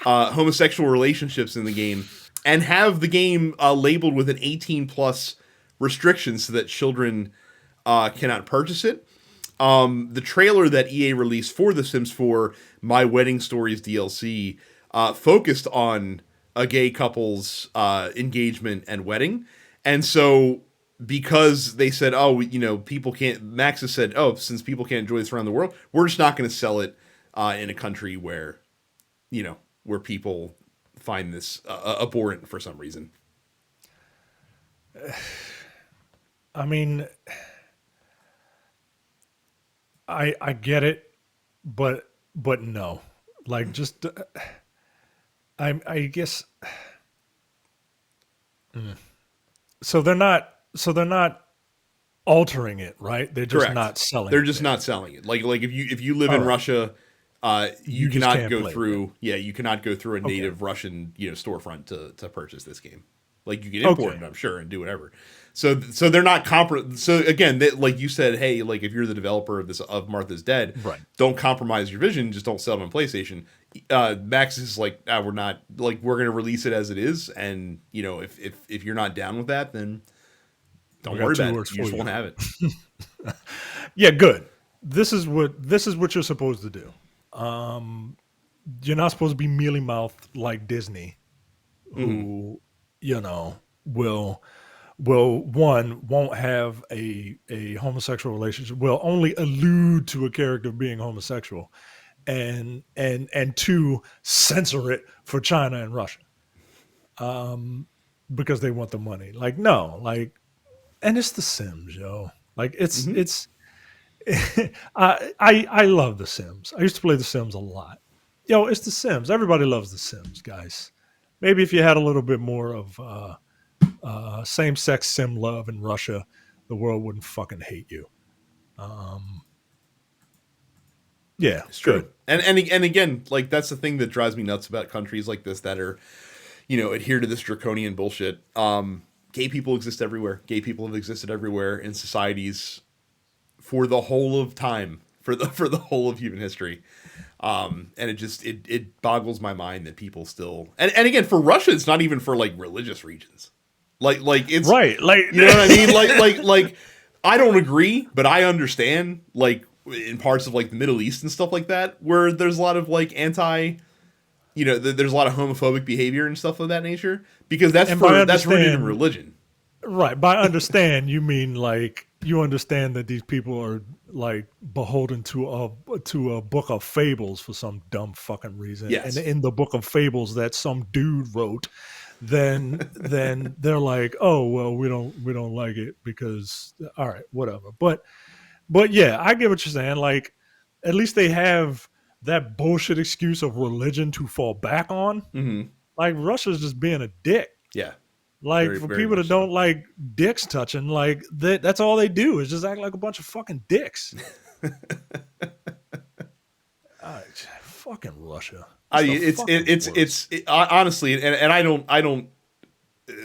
homosexual relationships in the game and have the game labeled with an 18 plus restriction so that children cannot purchase it. The trailer that EA released for The Sims 4 My Wedding Stories DLC focused on a gay couple's engagement and wedding. And so because they said, oh, people can't, Maxis said, oh, since people can't enjoy this around the world, we're just not going to sell it in a country where, where people find this abhorrent for some reason. I mean, I get it, but no, like just I guess. So they're not altering it, right? They're just Correct. not selling. They're just not selling it. Like if you live in Russia, you cannot go through. Yeah, you cannot go through a native Russian storefront to purchase this game. Like you can import it, I'm sure, and do whatever. So they're not So again, like you said, hey, like if you're the developer of Martha's Dead, right, don't compromise your vision. Just don't sell it on PlayStation. Max is like, we're not, like, we're going to release it as it is, and if you're not down with that, then don't worry about it. You just won't have it. Yeah, good. This is what you're supposed to do. You're not supposed to be mealy mouthed like Disney, who won't have a homosexual relationship. Will only allude to a character being homosexual, and two, censor it for China and Russia, because they want the money. Like, no, like, and it's The Sims, yo. Like it's I love The Sims. I used to play The Sims a lot. Yo, it's The Sims. Everybody loves The Sims, guys. Maybe if you had a little bit more of same-sex sim love in Russia, the world wouldn't fucking hate you. Yeah, it's true. And again, like, that's the thing that drives me nuts about countries like this that are, adhere to this draconian bullshit. Gay people exist everywhere. Gay people have existed everywhere in societies for the whole of time, for the whole of human history. And it boggles my mind that people still, and again, for Russia, it's not even for like religious regions. Like it's right. Like, you know what I mean? Like I don't agree, but I understand, like, in parts of like the Middle East and stuff like that, where there's a lot of like there's a lot of homophobic behavior and stuff of that nature, because that's rooted in religion. Right. By understand, you mean like you understand that these people are like beholden to a book of fables for some dumb fucking reason. Yes. And in the book of fables that some dude wrote, then they're like, oh well, we don't like it because, all right, whatever. But yeah, I get what you're saying. Like, at least they have that bullshit excuse of religion to fall back on. Mm-hmm. Like, Russia's just being a dick. Yeah. Like, for people that don't like dicks touching, like, that's all they do is just act like a bunch of fucking dicks. Fucking Russia. It's honestly, and I don't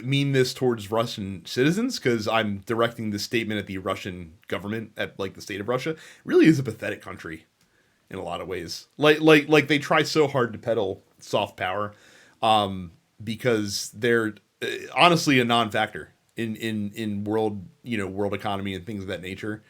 mean this towards Russian citizens, because I'm directing this statement at the Russian government, at like the state of Russia. It really is a pathetic country in a lot of ways. Like they try so hard to peddle soft power, because they're honestly a non-factor in world economy and things of that nature.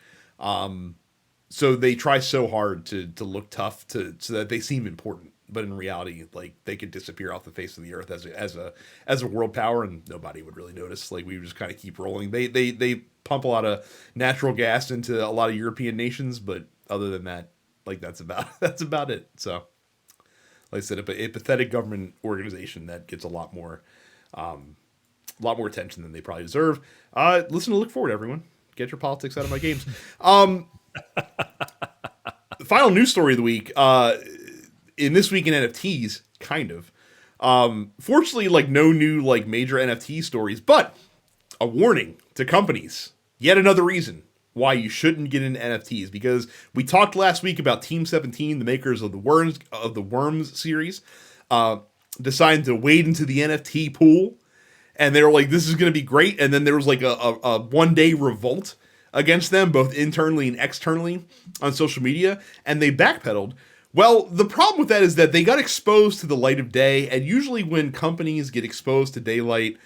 so they try so hard to look tough so that they seem important, but in reality, like they could disappear off the face of the earth as a world power, and nobody would really notice. Like we would just kind of keep rolling. They pump a lot of natural gas into a lot of European nations, but other than that, like that's about it. So, like I said, a pathetic government organization that gets a lot more attention than they probably deserve. Listen to Look Forward, everyone. Get your politics out of my games. The final news story of the week, in this week in NFTs, kind of. Fortunately, like no new like major NFT stories, but a warning to companies. Yet another reason why you shouldn't get into NFTs, because we talked last week about Team 17, the makers of the Worms series, decided to wade into the NFT pool. And they were like, this is going to be great. And then there was like a one-day revolt against them, both internally and externally on social media. And they backpedaled. Well, the problem with that is that they got exposed to the light of day. And usually when companies get exposed to daylight,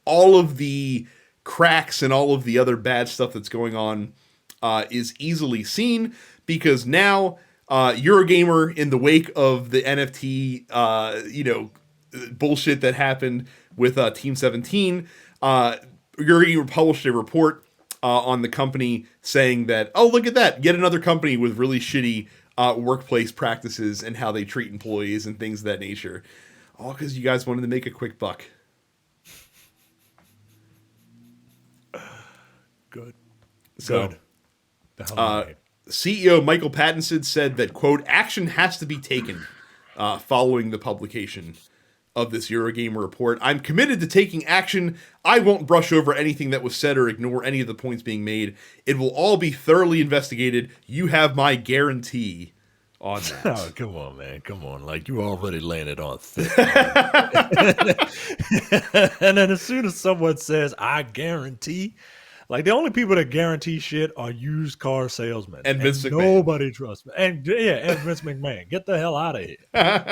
all of the cracks and all of the other bad stuff that's going on is easily seen. Because now Eurogamer, in the wake of the NFT, bullshit that happened with Team 17, Eurogamer published a report on the company saying that, oh, look at that, yet another company with really shitty workplace practices and how they treat employees and things of that nature. All because you guys wanted to make a quick buck. Good. So, CEO Michael Pattinson said that, quote, action has to be taken following the publication of this Eurogamer report. I'm committed to taking action. I won't brush over anything that was said or ignore any of the points being made. It will all be thoroughly investigated. You have my guarantee on that. Oh, come on, man. Come on. Like, you already laying it on thick. And then as soon as someone says, I guarantee, like the only people that guarantee shit are used car salesmen. And Vince McMahon. Nobody trusts me. And Vince McMahon. Get the hell out of here.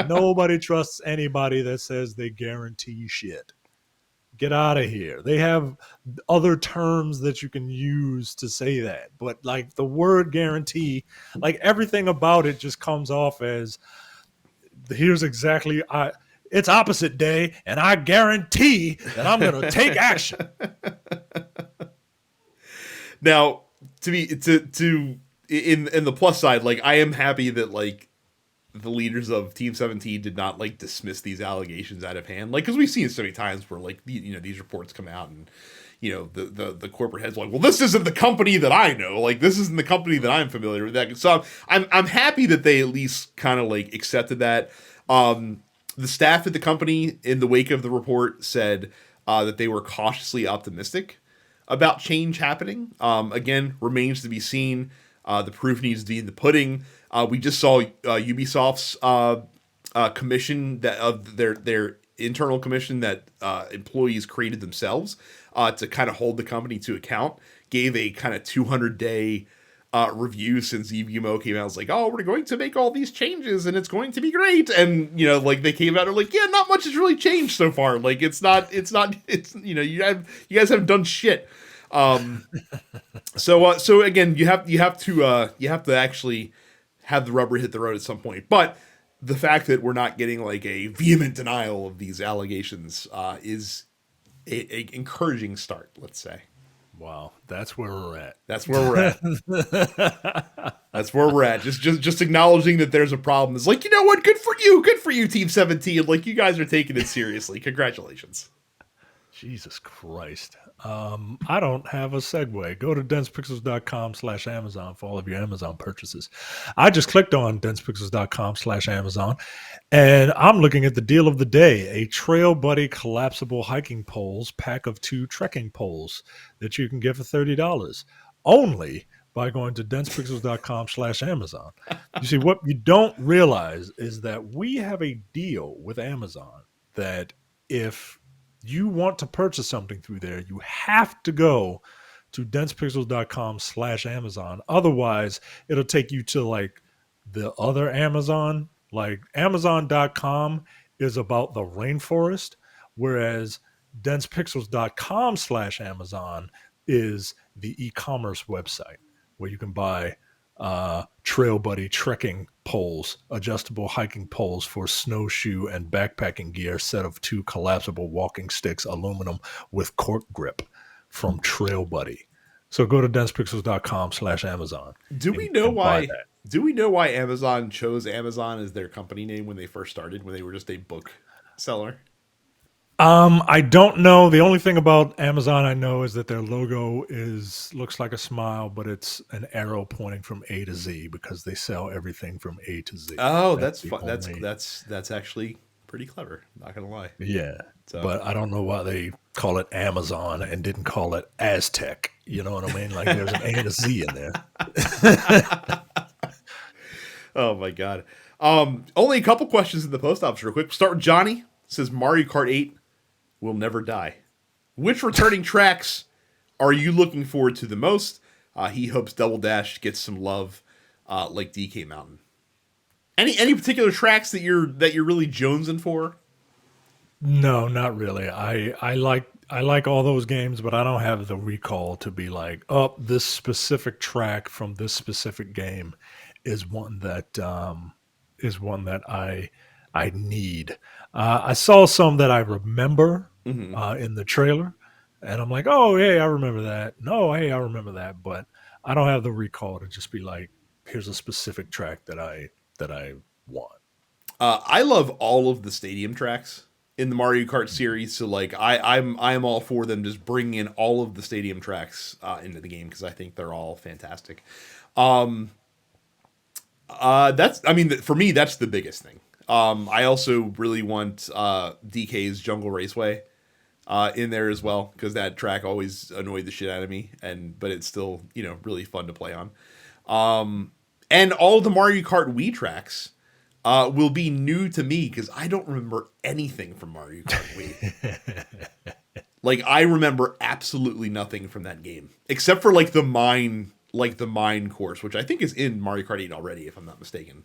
Nobody trusts anybody that says they guarantee shit. Get out of here. They have other terms that you can use to say that. But like the word guarantee, like everything about it just comes off as here's exactly it's opposite day, and I guarantee that I'm gonna take action. Now, in the plus side, like I am happy that like the leaders of Team 17 did not like dismiss these allegations out of hand, like because we've seen it so many times where like these reports come out and the corporate heads are like, well, this isn't the company that I know, like this isn't the company that I'm familiar with. That so I'm happy that they at least kind of like accepted that. The staff at the company in the wake of the report said that they were cautiously optimistic about change happening. Again, remains to be seen. The proof needs to be in the pudding. We just saw Ubisoft's commission that of their internal commission that employees created themselves to kind of hold the company to account. Gave a kind of 200-day review since Eve came out. It's like, oh, we're going to make all these changes and it's going to be great. And like they came out and like, yeah, not much has really changed so far. Like you guys haven't done shit. So again, you have to actually have the rubber hit the road at some point. But the fact that we're not getting like a vehement denial of these allegations is a encouraging start, let's say. Wow, that's where we're at. That's where we're at. That's where we're at. Just acknowledging that there's a problem is like, you know what? Good for you, Team 17. Like, you guys are taking it seriously. Congratulations. Jesus Christ. I don't have a segue. Go to densepixels.com/Amazon for all of your Amazon purchases. I just clicked on densepixels.com/Amazon and I'm looking at the deal of the day, a Trail Buddy collapsible hiking poles, pack of 2 trekking poles that you can get for $30 only by going to densepixels.com/Amazon. You see, what you don't realize is that we have a deal with Amazon that if you want to purchase something through there, you have to go to densepixels.com/Amazon. Otherwise, it'll take you to like the other Amazon. Like Amazon.com is about the rainforest, whereas densepixels.com/Amazon is the e-commerce website where you can buy Trail Buddy trekking poles, adjustable hiking poles for snowshoe and backpacking gear, set of 2 collapsible walking sticks, aluminum with cork grip from Trail Buddy. So go to densepixels.com/Amazon Do we know and buy why? that. Do we know why Amazon chose Amazon as their company name when they first started, when they were just a book seller? I don't know. The only thing about Amazon I know is that their logo looks like a smile, but it's an arrow pointing from A to Z because they sell everything from A to Z. Oh, That's that's the fun. only That's actually pretty clever. Not gonna lie. Yeah. So But I don't know why they call it Amazon and didn't call it Aztec. You know what I mean? Like there's an A and a Z in there. oh my god. Only a couple questions in the post office real quick. Start with Johnny. Says Mario Kart 8 will never die. Which returning tracks are you looking forward to the most? He hopes Double Dash gets some love, like DK Mountain. Any particular tracks that you're really jonesing for? No, not really. I like all those games, but I don't have the recall to be like, oh, this specific track from this specific game is one that I need. I saw some that I remember Mm-hmm. in the trailer, and I'm like, oh, hey, I remember that. No, hey, I remember that, but I don't have the recall to just be like, here's a specific track that I want. I love all of the stadium tracks in the Mario Kart series. So like I'm all for them just bringing in all of the stadium tracks into the game because I think they're all fantastic. Um, that's I mean for me that's the biggest thing. I also really want DK's Jungle Raceway in there as well because that track always annoyed the shit out of me, but it's still really fun to play on. And all of the Mario Kart Wii tracks will be new to me because I don't remember anything from Mario Kart Wii. Like I remember absolutely nothing from that game except for like the mine course, which I think is in Mario Kart 8 already, if I'm not mistaken.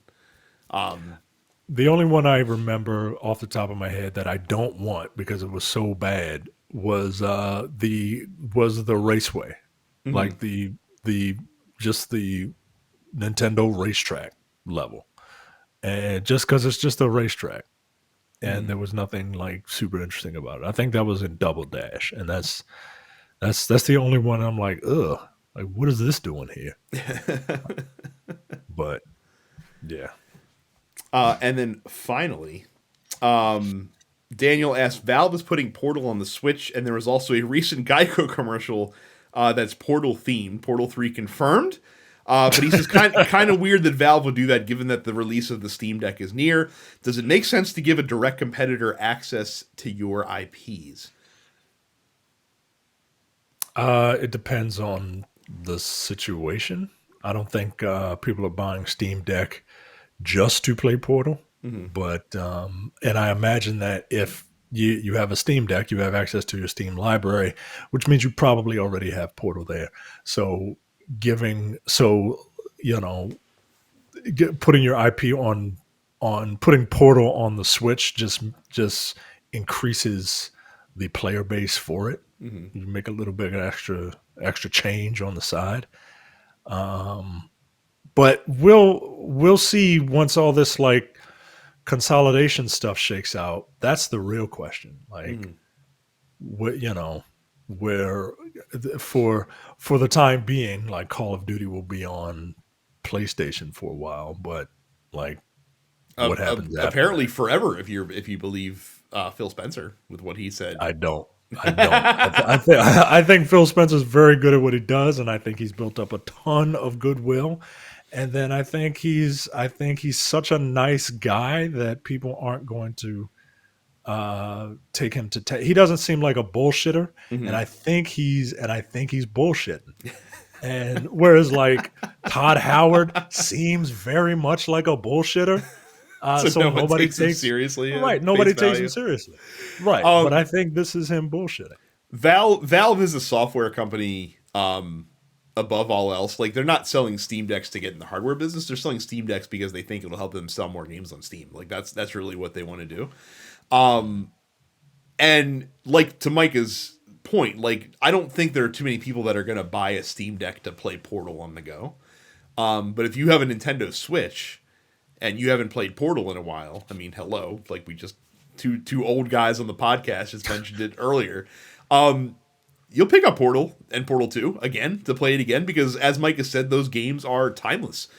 The only one I remember off the top of my head that I don't want because it was so bad was the raceway, Mhm. like the just the Nintendo racetrack level, and just because it's just a racetrack, and Mhm. there was nothing like super interesting about it. I think that was in Double Dash, and that's the only one I'm like, ugh, like what is this doing here? But yeah. And then finally, Daniel asked, Valve is putting Portal on the Switch, and there was also a recent Geico commercial that's Portal themed. Portal 3 confirmed. But he says kind of weird that Valve would do that given that the release of the Steam Deck is near. Does it make sense to give a direct competitor access to your IPs? It depends on the situation. I don't think people are buying Steam Deck just to play Portal, Mm-hmm. but and I imagine that if you have a Steam Deck, you have access to your Steam library, which means you probably already have Portal there. So giving so you know putting your IP on putting Portal on the Switch just increases the player base for it. Mm-hmm. You make a little bit of extra change on the side. Um, but we'll see once all this like consolidation stuff shakes out. That's the real question. Like Mm-hmm. what where for the time being, like Call of Duty will be on PlayStation for a while, but like what happens after Apparently that? forever, if you believe Phil Spencer with what he said. I don't. I don't. I think Phil Spencer's very good at what he does, and I think he's built up a ton of goodwill. And then I think he's such a nice guy that people aren't going to take him to. He doesn't seem like a bullshitter, and Mm-hmm. I think he's bullshitting. And whereas like Todd Howard seems very much like a bullshitter, So so no one nobody takes him takes seriously at right. face Nobody takes him value. seriously, right? But I Um, think this is him bullshitting. Valve is a software company. Above all else, like they're not selling Steam Decks to get in the hardware business. They're selling Steam Decks because they think it'll help them sell more games on Steam. Like that's really what they want to do. And like to Micah's point, like I don't think there are too many people that are going to buy a Steam Deck to play Portal on the go. But if you have a Nintendo Switch and you haven't played Portal in a while, I mean, hello, like we just two old guys on the podcast just mentioned it earlier. You'll pick up Portal and Portal 2 again to play it again because, as Mike has said, those games are timeless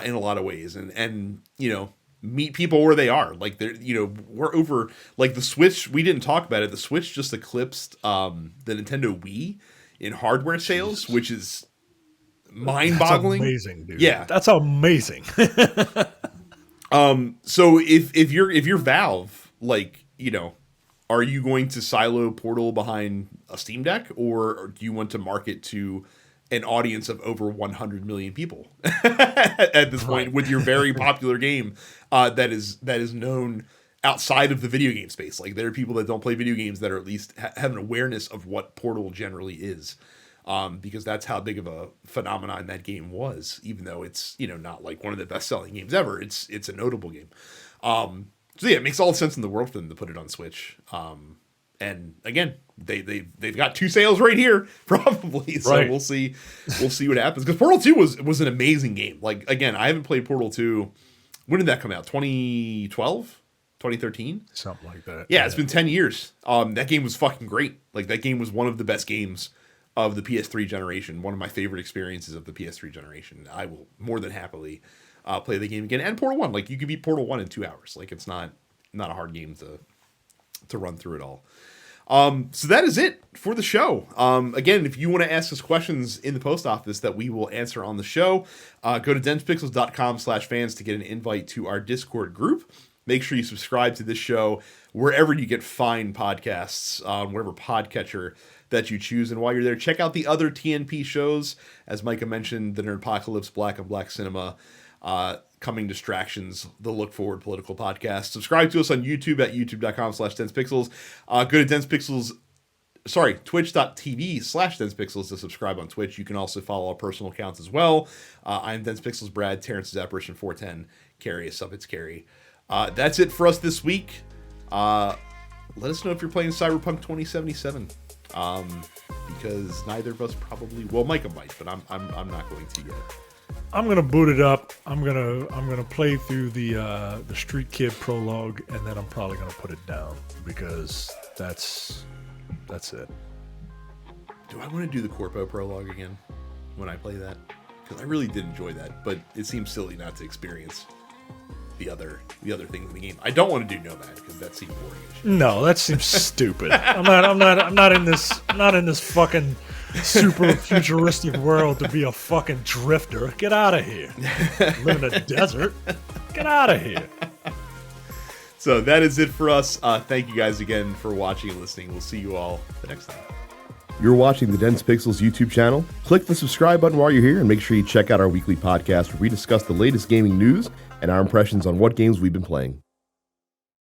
in a lot of ways, and you know, meet people where they are. Like they're, you know, we're over like the Switch. We didn't talk about it. The Switch just eclipsed the Nintendo Wii in hardware sales, which is mind-boggling. That's amazing, dude. Yeah, that's amazing. So if you're Valve, like, you know, are you going to silo Portal behind a Steam Deck, or do you want to market to an audience of over 100 million people at this point with your very popular game that is known outside of the video game space? Like, there are people that don't play video games that are at least have an awareness of what Portal generally is, because that's how big of a phenomenon that game was. Even though it's, you know, not like one of the best selling games ever, it's a notable game. So yeah, it makes all the sense in the world for them to put it on Switch. And again, they've got 2 sales right here, probably. So we'll see what happens. Because Portal 2 was an amazing game. Like, again, I haven't played Portal 2. When did that come out? 2012? 2013? Something like that. Yeah, it's been 10 years. That game was fucking great. Like, that game was one of the best games of the PS3 generation. One of my favorite experiences of the PS3 generation. I will more than happily play the game again. And Portal 1, like, you could beat Portal 1 in 2 hours. Like, it's not a hard game to run through it all. So that is it for the show. Again, if you want to ask us questions in the post office that we will answer on the show, go to densepixels.com/fans to get an invite to our Discord group. Make sure you subscribe to this show wherever you get fine podcasts, whatever podcatcher that you choose. And while you're there, check out the other TNP shows. As Micah mentioned, the Nerdpocalypse, Black and Black Cinema, Coming Distractions, the Look Forward Political Podcast. Subscribe to us on YouTube at youtube.com/densepixels. Go to twitch.tv/densepixels to subscribe on Twitch. You can also follow our personal accounts as well. I'm DensePixels Brad, Terrence is Apparition 410, Carrie is It's Carrie. That's it for us this week. Let us know if you're playing Cyberpunk 2077. Because neither of us probably, well, Micah might, but I'm not going to yet. I'm gonna boot it up. I'm gonna play through the Street Kid prologue, and then I'm probably gonna put it down because that's it. Do I want to do the Corpo prologue again when I play that? Because I really did enjoy that, but it seems silly not to experience the other things in the game. I don't want to do Nomad because that seems boring as shit. No, that seems stupid. I'm not in this fucking super futuristic world to be a fucking drifter. Get out of here. Live in a desert. Get out of here. So that is it for us. Thank you guys again for watching and listening. We'll see you all the next time. You're watching the Dense Pixels YouTube channel. Click the subscribe button while you're here and make sure you check out our weekly podcast where we discuss the latest gaming news and our impressions on what games we've been playing.